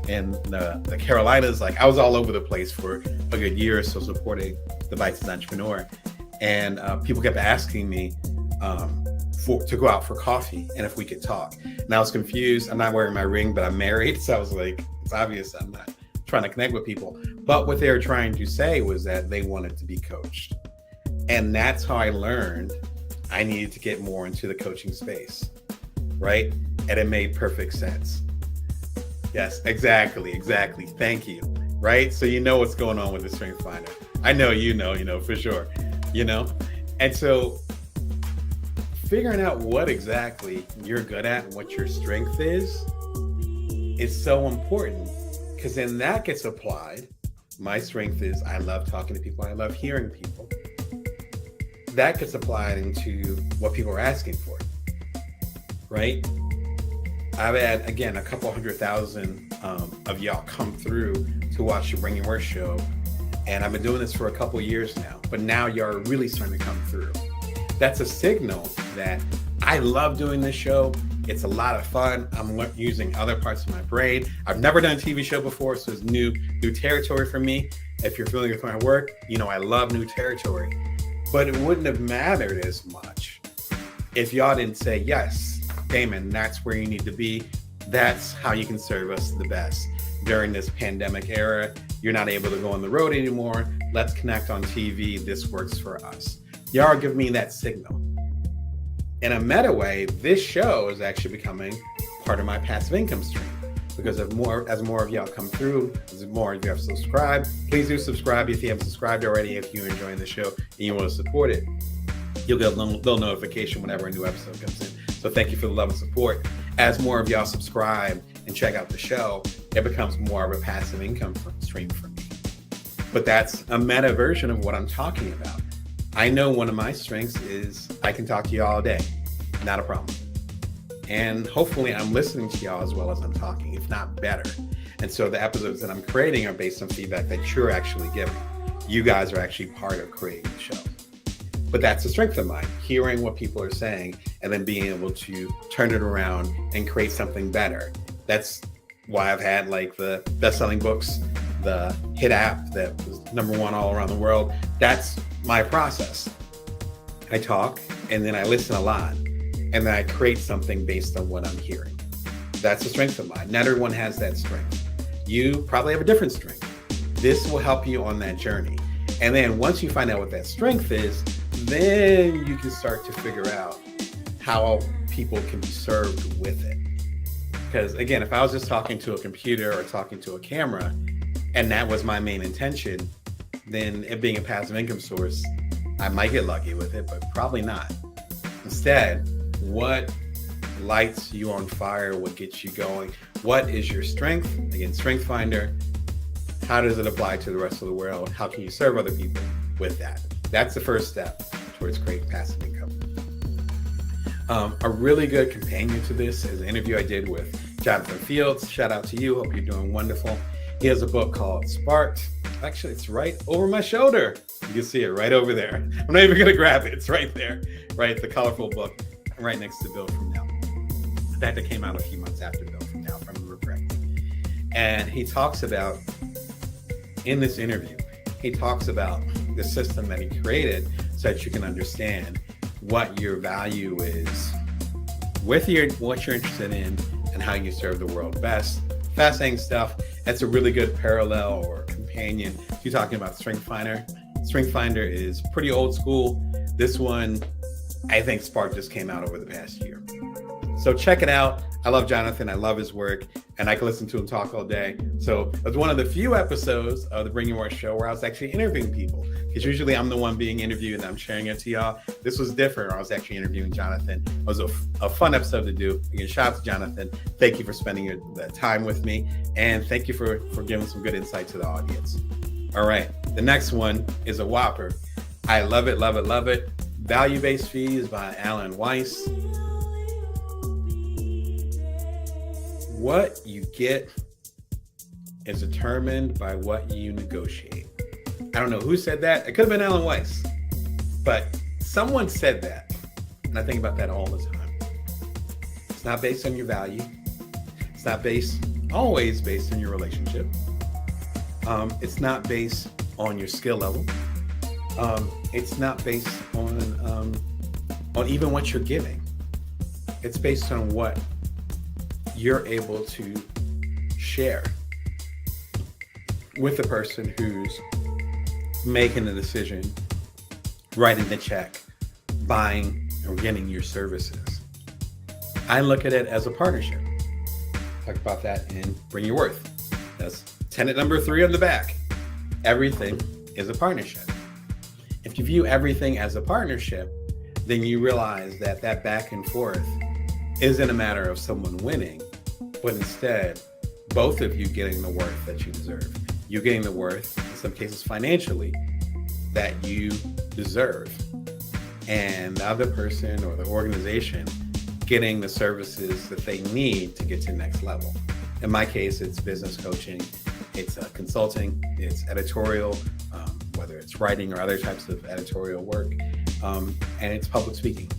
in the Carolinas. Like, I was all over the place for a good year or so supporting the Bites Entrepreneur. And people kept asking me to go out for coffee and if we could talk. And I was confused. I'm not wearing my ring, but I'm married. So I was like, it's obvious I'm not trying to connect with people. But what they were trying to say was that they wanted to be coached. And that's how I learned I needed to get more into the coaching space, right? And it made perfect sense. Yes, exactly. Thank you, right? So you know what's going on with the Strength Finder. I know you know for sure, And so figuring out what exactly you're good at and what your strength is so important, because then that gets applied. My strength is I love talking to people. I love hearing people. That gets applied into what people are asking for, right? I've had, again, a couple 100,000 of y'all come through to watch the Bring Your Worst show. And I've been doing this for a couple years now, but now y'all are really starting to come through. That's a signal that I love doing this show. It's a lot of fun. I'm using other parts of my brain. I've never done a TV show before, so it's new territory for me. If you're familiar with my work, I love new territory. But it wouldn't have mattered as much if y'all didn't say, yes, Damon, that's where you need to be. That's how you can serve us the best. During this pandemic era, you're not able to go on the road anymore. Let's connect on TV. This works for us. Y'all are giving me that signal. In a meta way, this show is actually becoming part of my passive income stream, because as more of y'all come through, as more of you have subscribed, please do subscribe if you haven't subscribed already. If you're enjoying the show and you want to support it, you'll get a little notification whenever a new episode comes in. So thank you for the love and support. As more of y'all subscribe and check out the show, it becomes more of a passive income stream for me. But that's a meta version of what I'm talking about. I know one of my strengths is I can talk to you all day, not a problem. And hopefully I'm listening to y'all as well as I'm talking, if not better. And so the episodes that I'm creating are based on feedback that you're actually giving. You guys are actually part of creating the show. But that's a strength of mine, hearing what people are saying and then being able to turn it around and create something better. That's why I've had like the best-selling books, the hit app that was #1 all around the world. That's my process. I talk and then I listen a lot and then I create something based on what I'm hearing. That's a strength of mine. Not everyone has that strength. You probably have a different strength. This will help you on that journey. And then once you find out what that strength is, then you can start to figure out how people can be served with it. Because again, if I was just talking to a computer or talking to a camera, and that was my main intention, then it being a passive income source, I might get lucky with it, but probably not. Instead, what lights you on fire? What gets you going? What is your strength? Again, Strength Finder. How does it apply to the rest of the world? How can you serve other people with that? That's the first step towards creating passive income. A really good companion to this is an interview I did with Jonathan Fields. Shout out to you. Hope you're doing wonderful. He has a book called Sparked. Actually, it's right over my shoulder. You can see it right over there. I'm not even going to grab it. It's right there, right? The colorful book right next to Build From Now. In fact, it came out a few months after Build From Now, if I remember correctly. And he talks about, in this interview, he talks about the system that he created so that you can understand what your value is with what you're interested in and how you serve the world best. Fascinating stuff. That's a really good parallel or companion to talking about Strength Finder. Strength Finder is pretty old school. This one, I think Spark just came out over the past year. So check it out. I love Jonathan. I love his work, and I can listen to him talk all day. So it was one of the few episodes of the Bring Your More show where I was actually interviewing people, because usually I'm the one being interviewed and I'm sharing it to y'all. This was different. I was actually interviewing Jonathan. It was a fun episode to do. Again, shout out to Jonathan. Thank you for spending the time with me, and thank you for giving some good insight to the audience. All right, the next one is a whopper. I love it, love it, love it. Value-Based Fees by Alan Weiss. What you get is determined by what you negotiate. I don't know who said that. It could have been Alan Weiss, but someone said that. And I think about that all the time. It's not based on your value. It's not always based on your relationship. It's not based on your skill level. It's not based on even what you're giving. It's based on what you're able to share with the person who's making the decision, writing the check, buying or getting your services. I look at it as a partnership. Talk about that in Bring Your Worth. That's tenet number 3 on the back. Everything is a partnership. If you view everything as a partnership, then you realize that back and forth isn't a matter of someone winning, but instead, both of you getting the worth that you deserve. You getting the worth, in some cases financially, that you deserve. And the other person or the organization getting the services that they need to get to the next level. In my case, it's business coaching, it's consulting, it's editorial, whether it's writing or other types of editorial work, and it's public speaking.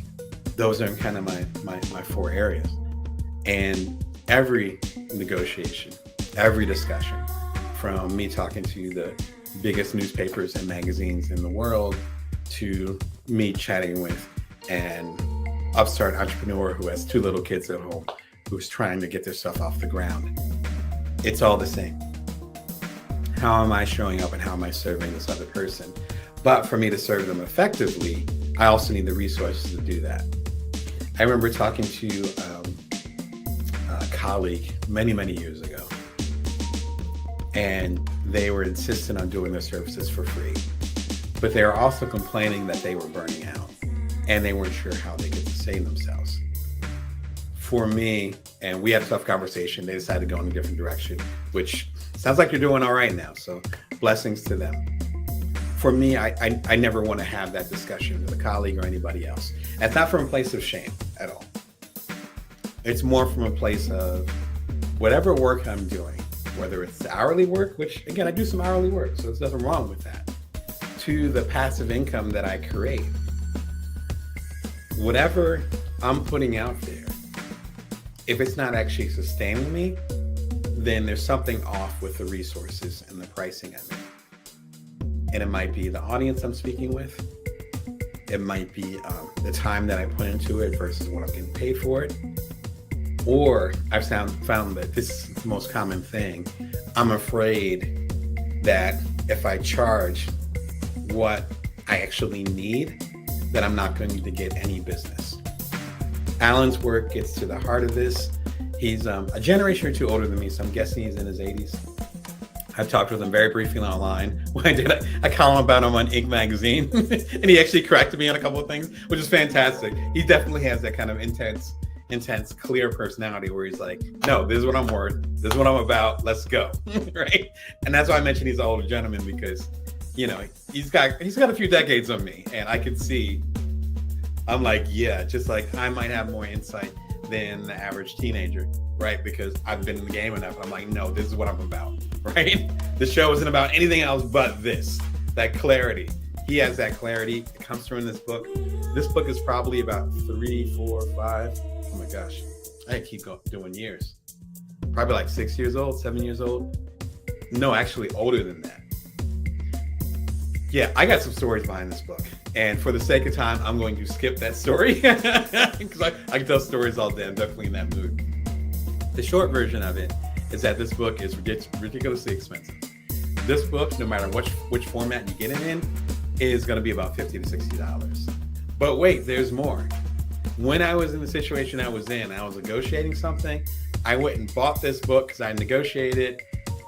Those are kind of my 4 areas. And every negotiation, every discussion, from me talking to the biggest newspapers and magazines in the world to me chatting with an upstart entrepreneur who has 2 little kids at home, who's trying to get their stuff off the ground. It's all the same. How am I showing up and how am I serving this other person? But for me to serve them effectively, I also need the resources to do that. I remember talking to a colleague many, many years ago, and they were insistent on doing their services for free. But they were also complaining that they were burning out and they weren't sure how they could sustain themselves. For me, and we had a tough conversation, they decided to go in a different direction, which sounds like you're doing all right now. So blessings to them. For me, I never want to have that discussion with a colleague or anybody else. And it's not from a place of shame at all. It's more from a place of whatever work I'm doing, whether it's the hourly work, which again, I do some hourly work, so there's nothing wrong with that, to the passive income that I create. Whatever I'm putting out there, if it's not actually sustaining me, then there's something off with the resources and the pricing I make. And it might be the audience I'm speaking with. It might be the time that I put into it versus what I'm getting paid for it. Or I've found that this is the most common thing. I'm afraid that if I charge what I actually need, that I'm not going to get any business. Alan's work gets to the heart of this. He's a generation or 2 older than me, so I'm guessing he's in his 80s. I've talked with him very briefly online. When I did a column about him on Inc. magazine, and he actually corrected me on a couple of things, which is fantastic. He definitely has that kind of intense, clear personality where he's like, no, this is what I'm worth. This is what I'm about. Let's go. Right? And that's why I mentioned he's an older gentleman, because, you know, he's got a few decades on me, and I can see, I'm like, yeah, just like I might have more insight than the average teenager, right? Because I've been in the game enough. I'm like, no, this is what I'm about, right? The show isn't about anything else but this, that clarity. He has that clarity. It comes through in this book. This book is probably about 3, 4, 5. Oh my gosh. I keep doing years. Probably like 6 years old, 7 years old. No, actually older than that. Yeah, I got some stories behind this book. And for the sake of time, I'm going to skip that story because I can tell stories all day. I'm definitely in that mood. The short version of it is that this book is ridiculously expensive. This book, no matter which format you get it in, is going to be about $50 to $60. But wait, there's more. When I was in the situation I was in, I was negotiating something. I went and bought this book because I negotiated,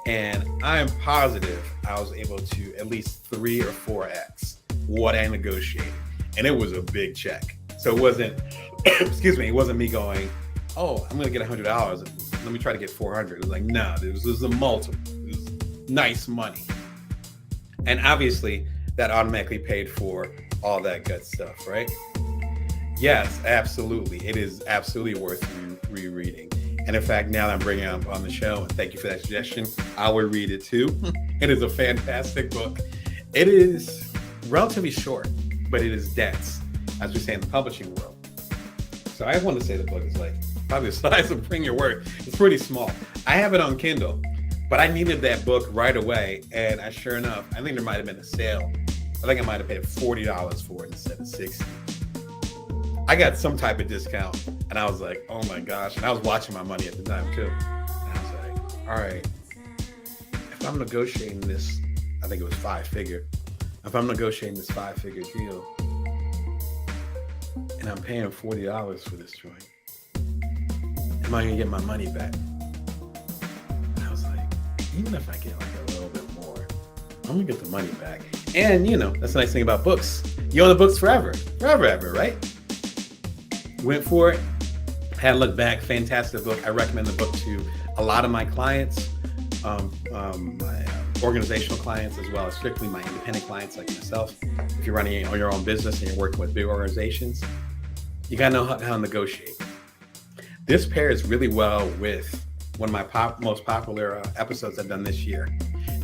and I am positive I was able to at least 3 or 4x what I negotiated. And it was a big check. So it wasn't, it wasn't me going, oh, I'm going to get $100. Let me try to get 400. It was like, no, this was a multiple. It was nice money. And obviously, that automatically paid for all that good stuff, right? Yes, absolutely. It is absolutely worth rereading. And in fact, now that I'm bringing it up on the show, and thank you for that suggestion, I will read it too. It is a fantastic book. It is relatively short, but it is dense, as we say in the publishing world. So I want to say the book is like probably the size of Bring Your Work. It's pretty small. I have it on Kindle, but I needed that book right away. And sure enough, I think there might have been a sale. I think I might have paid $40 for it instead of $60. I got some type of discount, and I was like, oh my gosh. And I was watching my money at the time too. And I was like, all right, if I'm negotiating this, I think it was 5-figure. If I'm negotiating this 5-figure deal, and I'm paying $40 for this joint, am I gonna get my money back? And I was like, even if I get like a little bit more, I'm gonna get the money back. And that's the nice thing about books. You own the books forever, right? Went for it, had to look back. Fantastic book. I recommend the book to a lot of my clients, my organizational clients, as well as strictly my independent clients like myself. If you're running your own business and you're working with big organizations, you gotta know how to negotiate. This pairs really well with one of my most popular episodes I've done this year.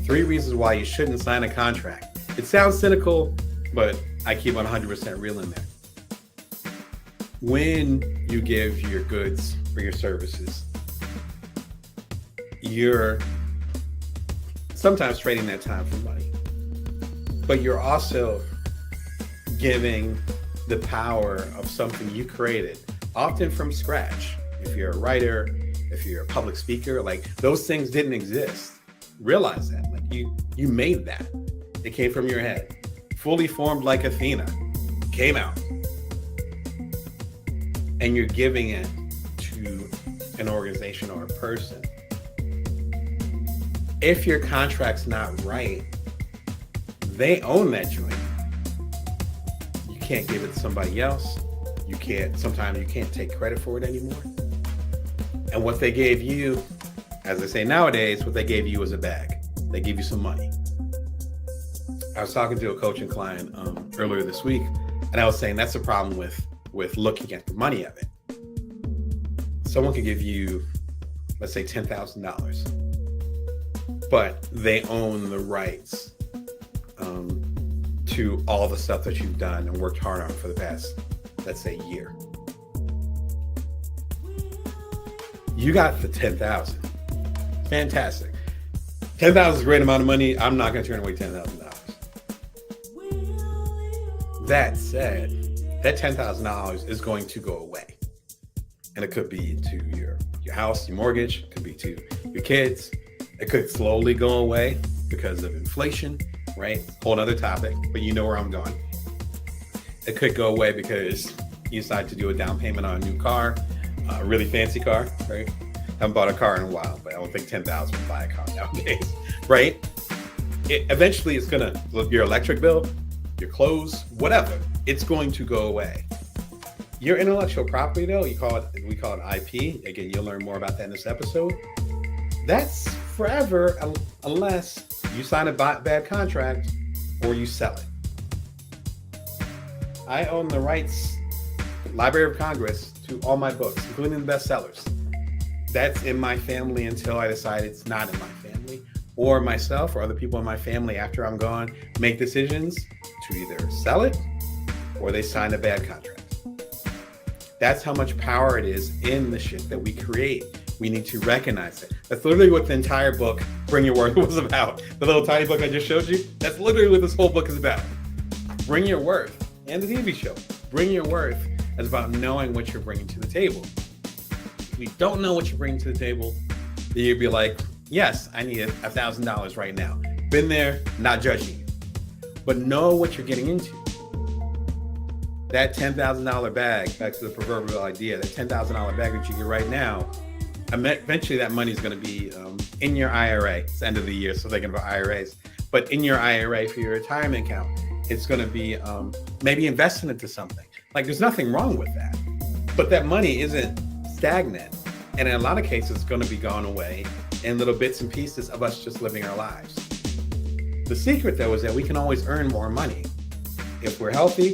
3 reasons why you shouldn't sign a contract. It sounds cynical, but I keep 100% real in there. When you give your goods or your services, you're sometimes trading that time for money, but you're also giving the power of something you created, often from scratch. If you're a writer, if you're a public speaker, like those things didn't exist. Realize that, like you made that. It came from your head, fully formed like Athena, came out. And you're giving it to an organization or a person. If your contract's not right, they own that joint. You can't give it to somebody else. Sometimes you can't take credit for it anymore. And what they gave you, as they say nowadays, what they gave you was a bag. They give you some money. I was talking to a coaching client earlier this week, and I was saying that's the problem with looking at the money of it. Someone could give you, let's say, $10,000, but they own the rights to all the stuff that you've done and worked hard on for the past, let's say, year. You got the $10,000. Fantastic. $10,000 is a great amount of money. I'm not going to turn away $10,000. That said, that $10,000 is going to go away. And it could be to your house, your mortgage, it could be to your kids. It could slowly go away because of inflation, right? Whole other topic, but you know where I'm going. It could go away because you decide to do a down payment on a new car, a really fancy car, right? Haven't bought a car in a while, but I don't think $10,000 would buy a car nowadays, right? Eventually it's gonna, your electric bill, your clothes, whatever, it's going to go away. Your intellectual property, though, we call it IP. Again, you'll learn more about that in this episode. That's forever unless you sign a bad contract or you sell it. I own the rights, Library of Congress, to all my books, including the bestsellers. That's in my family until I decide it's not in my family, or myself or other people in my family after I'm gone make decisions to either sell it or they sign a bad contract. That's how much power it is in the shit that we create. We need to recognize it. That's literally what the entire book, Bring Your Worth, was about. The little tiny book I just showed you, that's literally what this whole book is about. Bring Your Worth, and the TV show, Bring Your Worth, is about knowing what you're bringing to the table. If you don't know what you're bringing to the table, then you'd be like, yes, I need $1,000 right now. Been there, not judging you. But know what you're getting into. That $10,000 bag, back to the proverbial idea, that $10,000 bag that you get right now, eventually that money is going to be in your IRA. It's the end of the year, so thinking about IRAs. But in your IRA for your retirement account, it's going to be maybe investing into something. Like, there's nothing wrong with that. But that money isn't stagnant. And in a lot of cases, it's going to be gone away in little bits and pieces of us just living our lives. The secret, though, is that we can always earn more money. If we're healthy,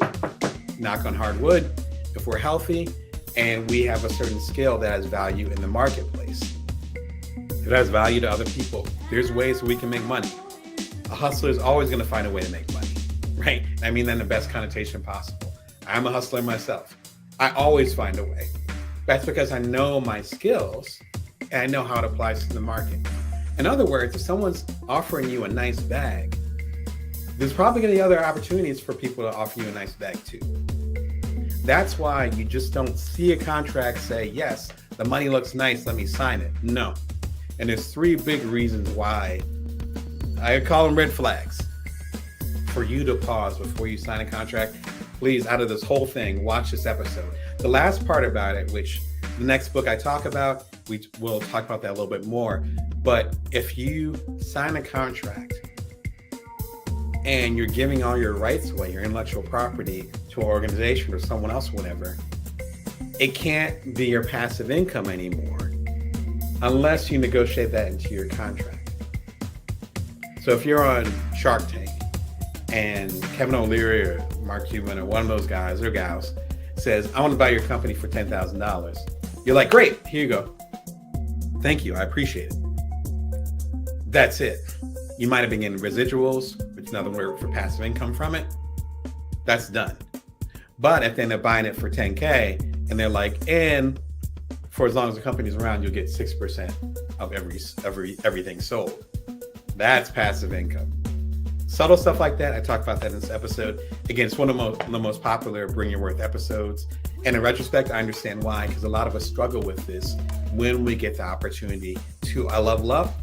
knock on hard wood, if we're healthy and we have a certain skill that has value in the marketplace, it has value to other people, there's ways we can make money. A hustler is always going to find a way to make money, right? I mean that in the best connotation possible. I'm a hustler myself. I always find a way. That's because I know my skills and I know how it applies to the market. In other words, if someone's offering you a nice bag, there's probably going to be other opportunities for people to offer you a nice bag too. That's why you just don't see a contract say, yes, the money looks nice, let me sign it. No. And there's 3 big reasons why I call them red flags for you to pause before you sign a contract. Please, out of this whole thing, watch this episode. The last part about it, which the next book I talk about, we'll talk about that a little bit more. But if you sign a contract and you're giving all your rights away, your intellectual property, to an organization or someone else, whatever, it can't be your passive income anymore unless you negotiate that into your contract. So if you're on Shark Tank and Kevin O'Leary or Mark Cuban or one of those guys or gals says, I want to buy your company for $10,000, you're like, great, here you go. Thank you, I appreciate it. That's it. You might have been getting residuals, which is another word for passive income from it. That's done. But if they end up buying it for $10K and they're like, and for as long as the company's around, you'll get 6% of everything sold. That's passive income. Subtle stuff like that, I talked about that in this episode. Again, it's one of the most popular Bring Your Worth episodes. And in retrospect, I understand why, because a lot of us struggle with this when we get the opportunity to level up.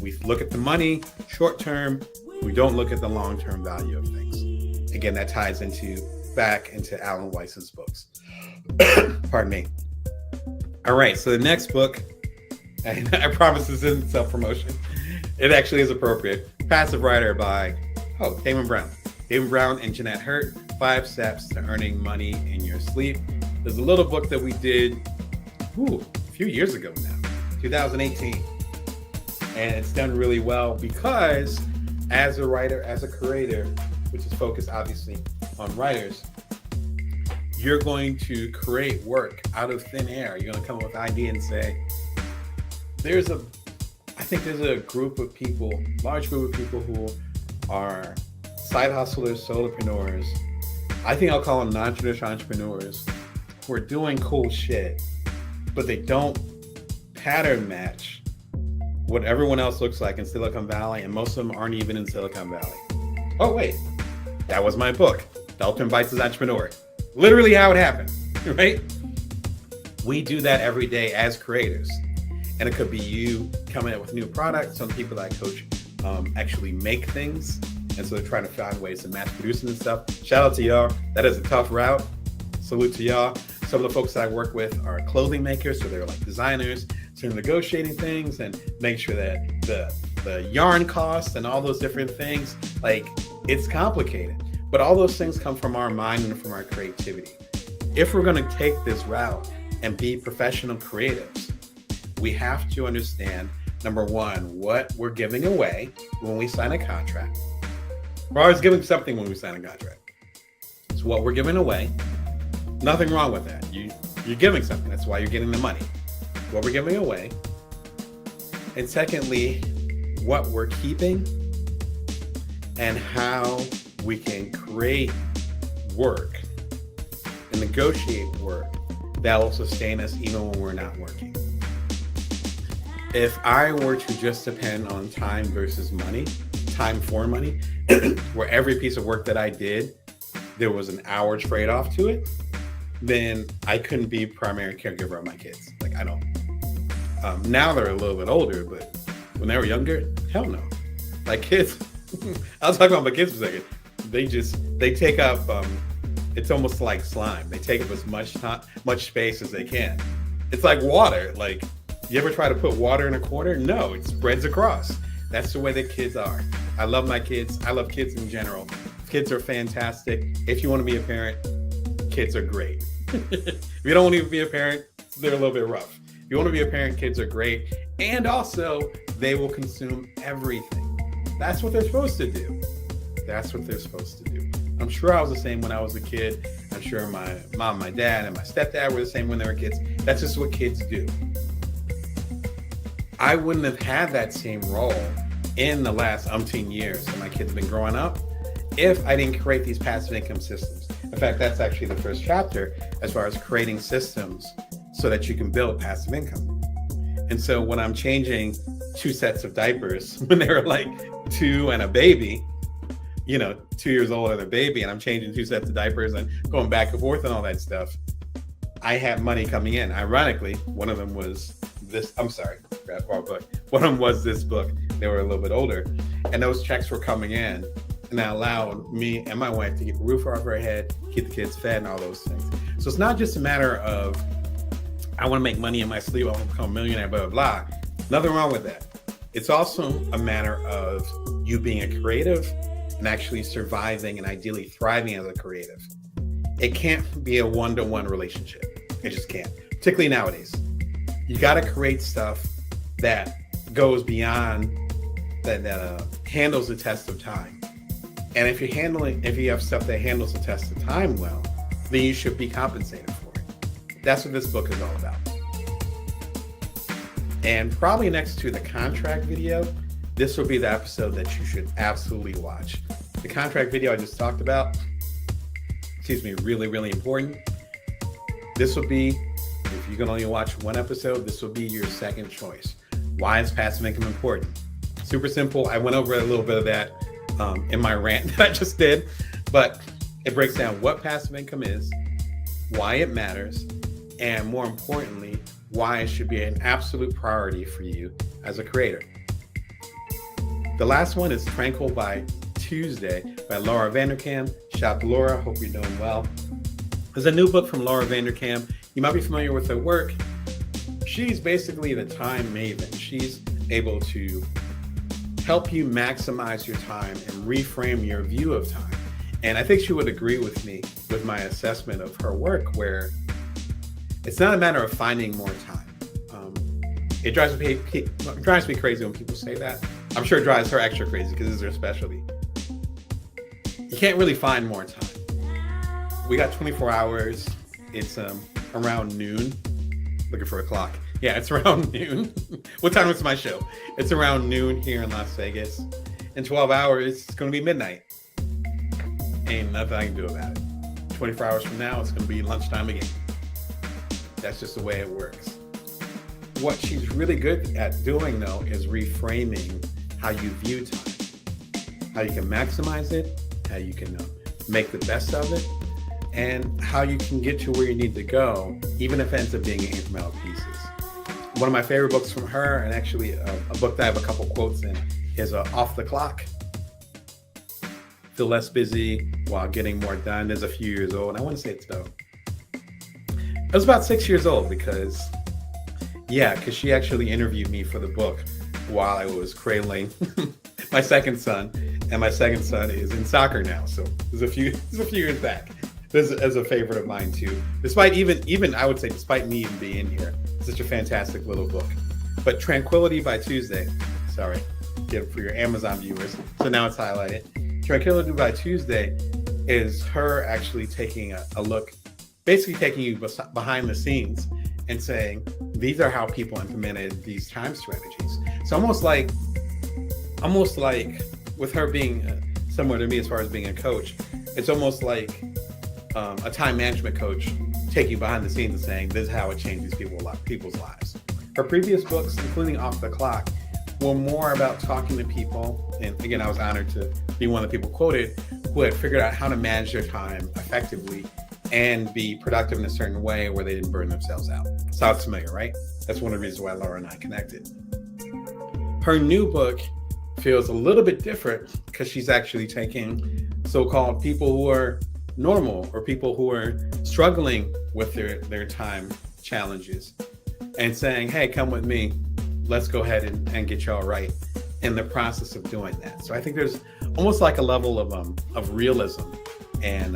We look at the money short term. We don't look at the long-term value of things. Again, that ties back into Alan Weiss's books. Pardon me. All right, so the next book, and I promise this isn't self-promotion. It actually is appropriate. Passive Writer by Damon Brown. Damon Brown and Jeanette Hurt, 5 Steps to Earning Money in Your Sleep. There's a little book that we did a few years ago now, 2018. And it's done really well because as a writer, as a creator, which is focused obviously on writers, you're going to create work out of thin air. You're going to come up with an idea and say, I think there's a group of people, large group of people who are side hustlers, solopreneurs. I think I'll call them non-traditional entrepreneurs who are doing cool shit, but they don't pattern match what everyone else looks like in Silicon Valley, and most of them aren't even in Silicon Valley. Oh wait, that was my book, The Ultimate Bites as Entrepreneur. Literally how it happened, right? We do that every day as creators. And it could be you coming up with new products. Some people that I coach actually make things. And so they're trying to find ways to mass produce and stuff. Shout out to y'all. That is a tough route. Salute to y'all. Some of the folks that I work with are clothing makers. So they're like designers. So they're negotiating things and make sure that the yarn costs and all those different things, like, it's complicated. But all those things come from our mind and from our creativity. If we're going to take this route and be professional creatives, we have to understand, number one, what we're giving away when we sign a contract. We're always giving something when we sign a contract. It's what we're giving away. Nothing wrong with that. You you're giving something. That's why you're getting the money. What we're giving away. And secondly, what we're keeping and how we can create work and negotiate work that will sustain us even when we're not working. If I were to just depend on time versus money, time for money, where every piece of work that I did, there was an hour trade-off to it, then I couldn't be primary caregiver of my kids. Like, I don't. Now they're a little bit older, but when they were younger, hell no. Like, kids, I'll talk about my kids for a second. They take up, it's almost like slime. They take up as much space as they can. It's like water. Like, you ever try to put water in a corner? No, it spreads across. That's the way that kids are. I love my kids. I love kids in general. Kids are fantastic. If you want to be a parent, kids are great. If you don't want to be a parent, they're a little bit rough. If you want to be a parent, kids are great. And also, they will consume everything. That's what they're supposed to do. That's what they're supposed to do. I'm sure I was the same when I was a kid. I'm sure my mom, my dad, and my stepdad were the same when they were kids. That's just what kids do. I wouldn't have had that same role in the last umpteen years that my kids have been growing up if I didn't create these passive income systems. In fact, that's actually the first chapter as far as creating systems so that you can build passive income. And so when I'm changing 2 sets of diapers when they were like 2 and a baby, 2 years old and a baby, and I'm changing 2 sets of diapers and going back and forth and all that stuff, I had money coming in. Ironically, one of them was this, I'm sorry, one of them was this book. They were a little bit older, and those checks were coming in, and that allowed me and my wife to keep a roof over our head, keep the kids fed, and all those things. So it's not just a matter of, I want to make money in my sleep, I want to become a millionaire, blah, blah, blah. Nothing wrong with that. It's also a matter of you being a creative and actually surviving and ideally thriving as a creative. It can't be a one-to-one relationship. It just can't, particularly nowadays. You got to create stuff that goes beyond, that handles the test of time. And if you have stuff that handles the test of time well, then you should be compensated for it. That's what this book is all about. And probably next to the contract video, this will be the episode that you should absolutely watch. The contract video I just talked about, really, really important. This will be, if you can only watch one episode, this will be your second choice. Why is passive income important? Super simple. I went over a little bit of that in my rant that I just did, but it breaks down what passive income is, why it matters, and more importantly, why it should be an absolute priority for you as a creator. The last one is Tranquil by Tuesday by Laura Vanderkam. Shout out to Laura. Hope you're doing well. There's a new book from Laura Vanderkam. You might be familiar with her work. She's basically the time maven. She's able to help you maximize your time and reframe your view of time. And I think she would agree with me with my assessment of her work, where it's not a matter of finding more time. It drives me crazy when people say that. I'm sure it drives her extra crazy because it's her specialty. You can't really find more time. We got 24 hours. It's around noon. Looking for a clock. Yeah, it's around noon. What time is my show? It's around noon here in Las Vegas. In 12 hours, it's going to be midnight. Ain't nothing I can do about it. 24 hours from now, it's going to be lunchtime again. That's just the way it works. What she's really good at doing, though, is reframing how you view time. How you can maximize it, how you can make the best of it, and how you can get to where you need to go, even if it ends up being in incremental pieces. One of my favorite books from her, and actually a book that I have a couple quotes in, is Off the Clock. Feel less busy while getting more done. Is a few years old. I want to say it's dope. It was about 6 years old because she actually interviewed me for the book while I was cradling my second son, and my second son is in soccer now. So it's a few years back. This is a favorite of mine too. Despite even I would say, despite me even being here, it's such a fantastic little book. But Tranquility by Tuesday, sorry, for your Amazon viewers. So now it's highlighted. Tranquility by Tuesday is her actually taking a look basically taking you behind the scenes and saying, these are how people implemented these time strategies. So almost like with her being similar to me as far as being a coach, it's almost like a time management coach taking you behind the scenes and saying, this is how it changes people's lives. Her previous books, including Off the Clock, were more about talking to people. And again, I was honored to be one of the people quoted who had figured out how to manage their time effectively and be productive in a certain way where they didn't burn themselves out. Sounds familiar, right? That's one of the reasons why Laura and I connected. Her new book feels a little bit different because she's actually taking so-called people who are normal or people who are struggling with their time challenges and saying, hey, come with me. Let's go ahead and get y'all right in the process of doing that. So I think there's almost like a level of realism and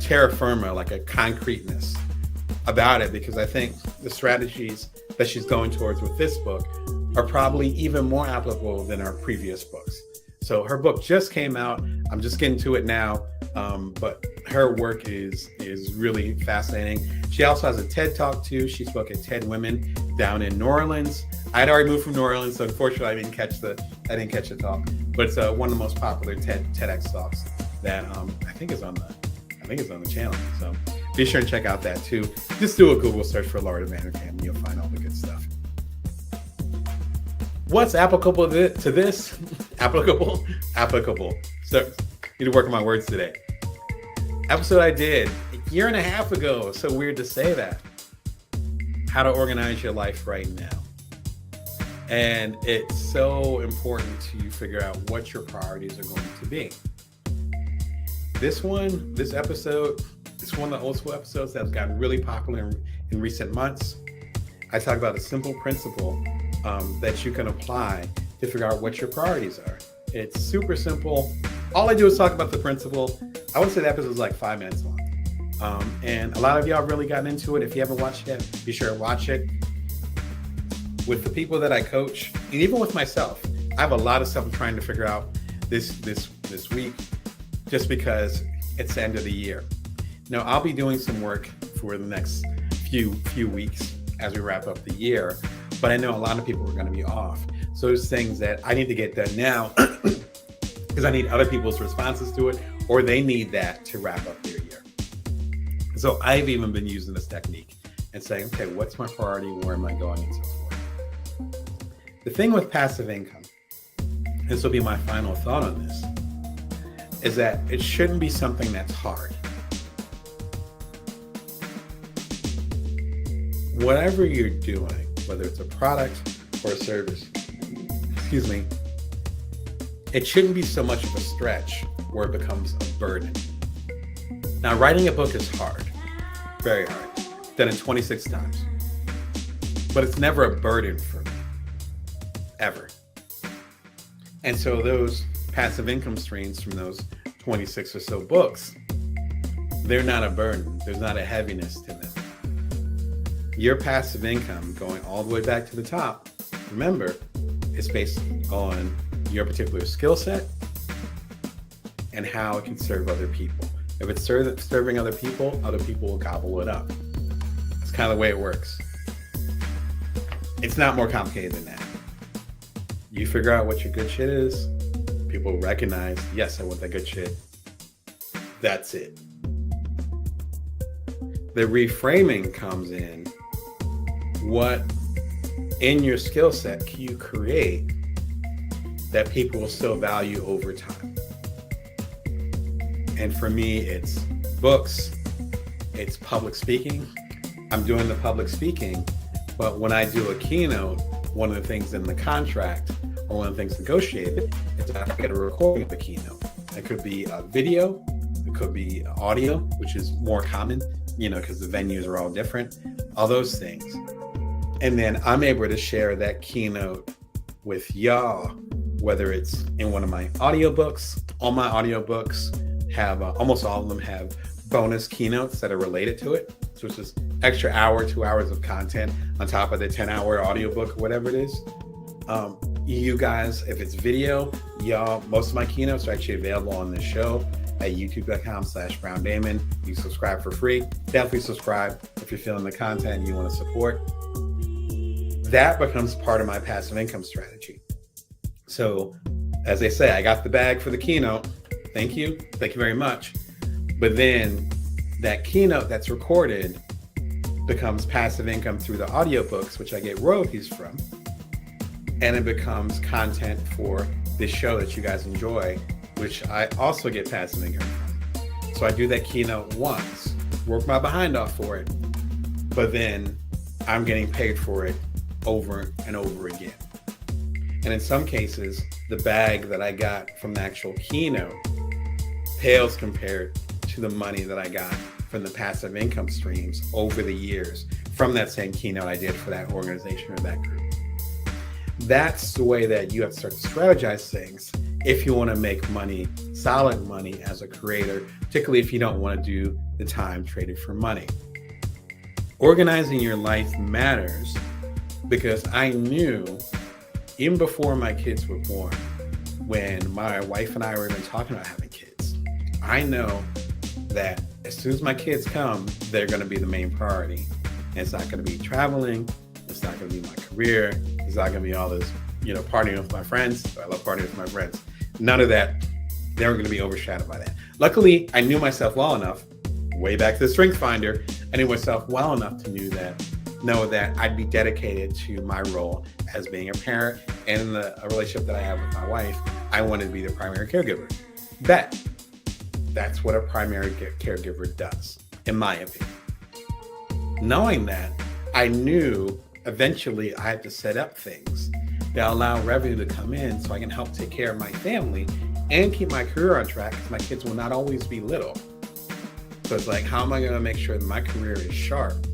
terra firma, like a concreteness about it, because I think the strategies that she's going towards with this book are probably even more applicable than our previous books. So her book just came out. I'm just getting to it now, but her work is really fascinating. She also has a TED Talk too. She spoke at TED Women down in New Orleans. I'd already moved from New Orleans, so unfortunately I didn't catch the talk. But it's one of the most popular TEDx talks that I think is on the channel. So be sure and check out that too. Just do a Google search for Laura Vanderkam and you'll find all the good stuff. What's applicable to this? Applicable. So need to work on my words today. Episode I did a year and a half ago. So weird to say that. How to organize your life right now. And it's so important to figure out what your priorities are going to be. This episode, it's one of the old school episodes that's gotten really popular in recent months. I talk about a simple principle that you can apply to figure out what your priorities are. It's super simple. All I do is talk about the principle. I would say the episode is like 5 minutes long. And a lot of y'all really gotten into it. If you haven't watched it yet, be sure to watch it. With the people that I coach, and even with myself, I have a lot of stuff I'm trying to figure out this week, just because it's the end of the year. Now, I'll be doing some work for the next few weeks as we wrap up the year, but I know a lot of people are going to be off. So there's things that I need to get done now because I need other people's responses to it, or they need that to wrap up their year. So I've even been using this technique and saying, okay, what's my priority? Where am I going? And so forth. The thing with passive income, this will be my final thought on this, is that it shouldn't be something that's hard. Whatever you're doing, whether it's a product or a service, it shouldn't be so much of a stretch where it becomes a burden. Now, writing a book is hard, very hard. Done it 26 times. But it's never a burden for me, ever. And so those passive income streams from those 26 or so books, they're not a burden. There's not a heaviness to them. Your passive income, going all the way back to the top, remember, is based on your particular skill set and how it can serve other people. If it's serving other people will gobble it up. It's kind of the way it works. It's not more complicated than that. You figure out what your good shit is, people recognize, yes, I want that good shit. That's it. The reframing comes in, what in your skill set can you create that people will still value over time? And for me, it's books, it's public speaking. I'm doing the public speaking, but when I do a keynote, one of the things in the contract or one of the things negotiated is that I get a recording of the keynote. It could be a video, it could be audio, which is more common, because the venues are all different, all those things. And then I'm able to share that keynote with y'all, whether it's in one of my audiobooks. All my audiobooks have, almost all of them have bonus keynotes that are related to it. So it's just extra hour, 2 hours of content on top of the 10-hour audiobook, whatever it is. You guys, if it's video, y'all, most of my keynotes are actually available on this show. at youtube.com/Brown Damon. You subscribe for free. Definitely subscribe if you're feeling the content and you want to support. That becomes part of my passive income strategy. So as they say, I got the bag for the keynote. Thank you. Thank you very much. But then that keynote that's recorded becomes passive income through the audiobooks, which I get royalties from. And it becomes content for this show that you guys enjoy, which I also get passive income from. So I do that keynote once, work my behind off for it, but then I'm getting paid for it over and over again. And in some cases, the bag that I got from the actual keynote pales compared to the money that I got from the passive income streams over the years from that same keynote I did for that organization or that group. That's the way that you have to start to strategize things if you want to make money, solid money as a creator, particularly if you don't want to do the time traded for money. Organizing your life matters because I knew even before my kids were born, when my wife and I were even talking about having kids, I know that as soon as my kids come, they're going to be the main priority. And it's not going to be traveling. It's not going to be my career. It's not going to be all this, partying with my friends. I love partying with my friends. None of that. They were going to be overshadowed by that. Luckily, I knew myself well enough, way back to the Strength Finder, I knew myself well enough to know that I'd be dedicated to my role as being a parent, and in a relationship that I have with my wife, I wanted to be the primary caregiver. That's what a primary caregiver does, in my opinion. Knowing that, I knew eventually I had to set up things that allow revenue to come in so I can help take care of my family and keep my career on track, because my kids will not always be little. So it's like, how am I going to make sure that my career is sharp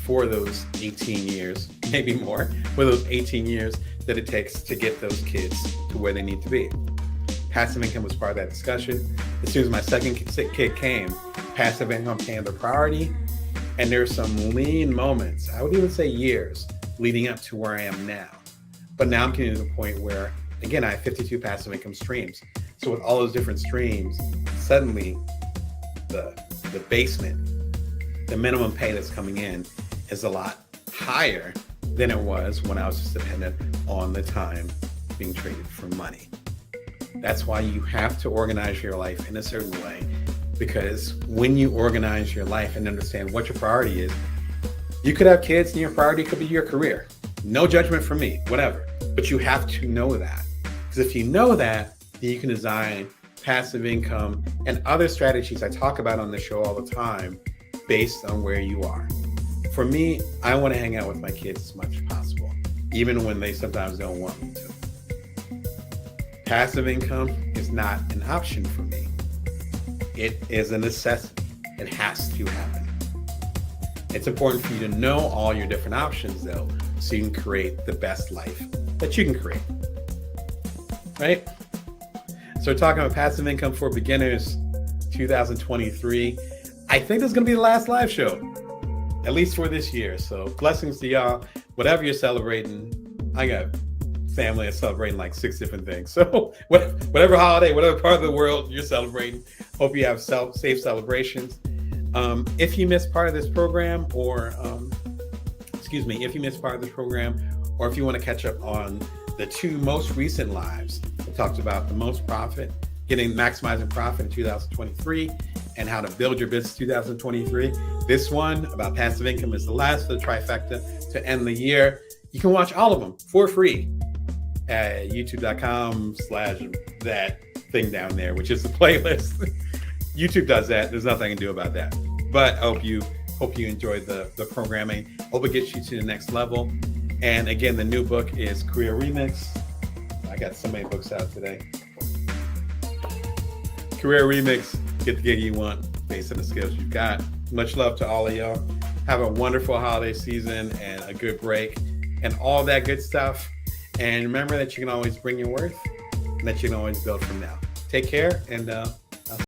for those 18 years, maybe more, for those 18 years that it takes to get those kids to where they need to be? Passive income was part of that discussion. As soon as my second kid came, passive income became the priority. And there's some lean moments, I would even say years, leading up to where I am now. But now I'm getting to the point where, again, I have 52 passive income streams. So with all those different streams, suddenly the basement, the minimum pay that's coming in is a lot higher than it was when I was just dependent on the time being traded for money. That's why you have to organize your life in a certain way, because when you organize your life and understand what your priority is, you could have kids and your priority could be your career. No judgment from me, whatever. But you have to know that. Because if you know that, then you can design passive income and other strategies I talk about on the show all the time based on where you are. For me, I want to hang out with my kids as much as possible, even when they sometimes don't want me to. Passive income is not an option for me. It is a necessity. It has to happen. It's important for you to know all your different options, though, so you can create the best life that you can create. Right? So we're talking about passive income for beginners 2023. I think this is going to be the last live show, at least for this year. So blessings to y'all. Whatever you're celebrating, I got family that's celebrating like 6 different things. So whatever holiday, whatever part of the world you're celebrating, hope you have safe celebrations. If you missed part of this program, or if you missed part of this program, or if you want to catch up on the 2 most recent lives, we talked about the most profit, maximizing profit in 2023, and how to build your business 2023. This one about passive income is the last of the trifecta to end the year. You can watch all of them for free at youtube.com/that thing down there, which is the playlist. YouTube does that. There's nothing I can do about that. But I hope you enjoyed the programming. Hope it gets you to the next level. And again, the new book is Career Remix. I got so many books out today. Career Remix, get the gig you want based on the skills you've got. Much love to all of y'all. Have a wonderful holiday season and a good break and all that good stuff. And remember that you can always bring your worth and that you can always build from now. Take care and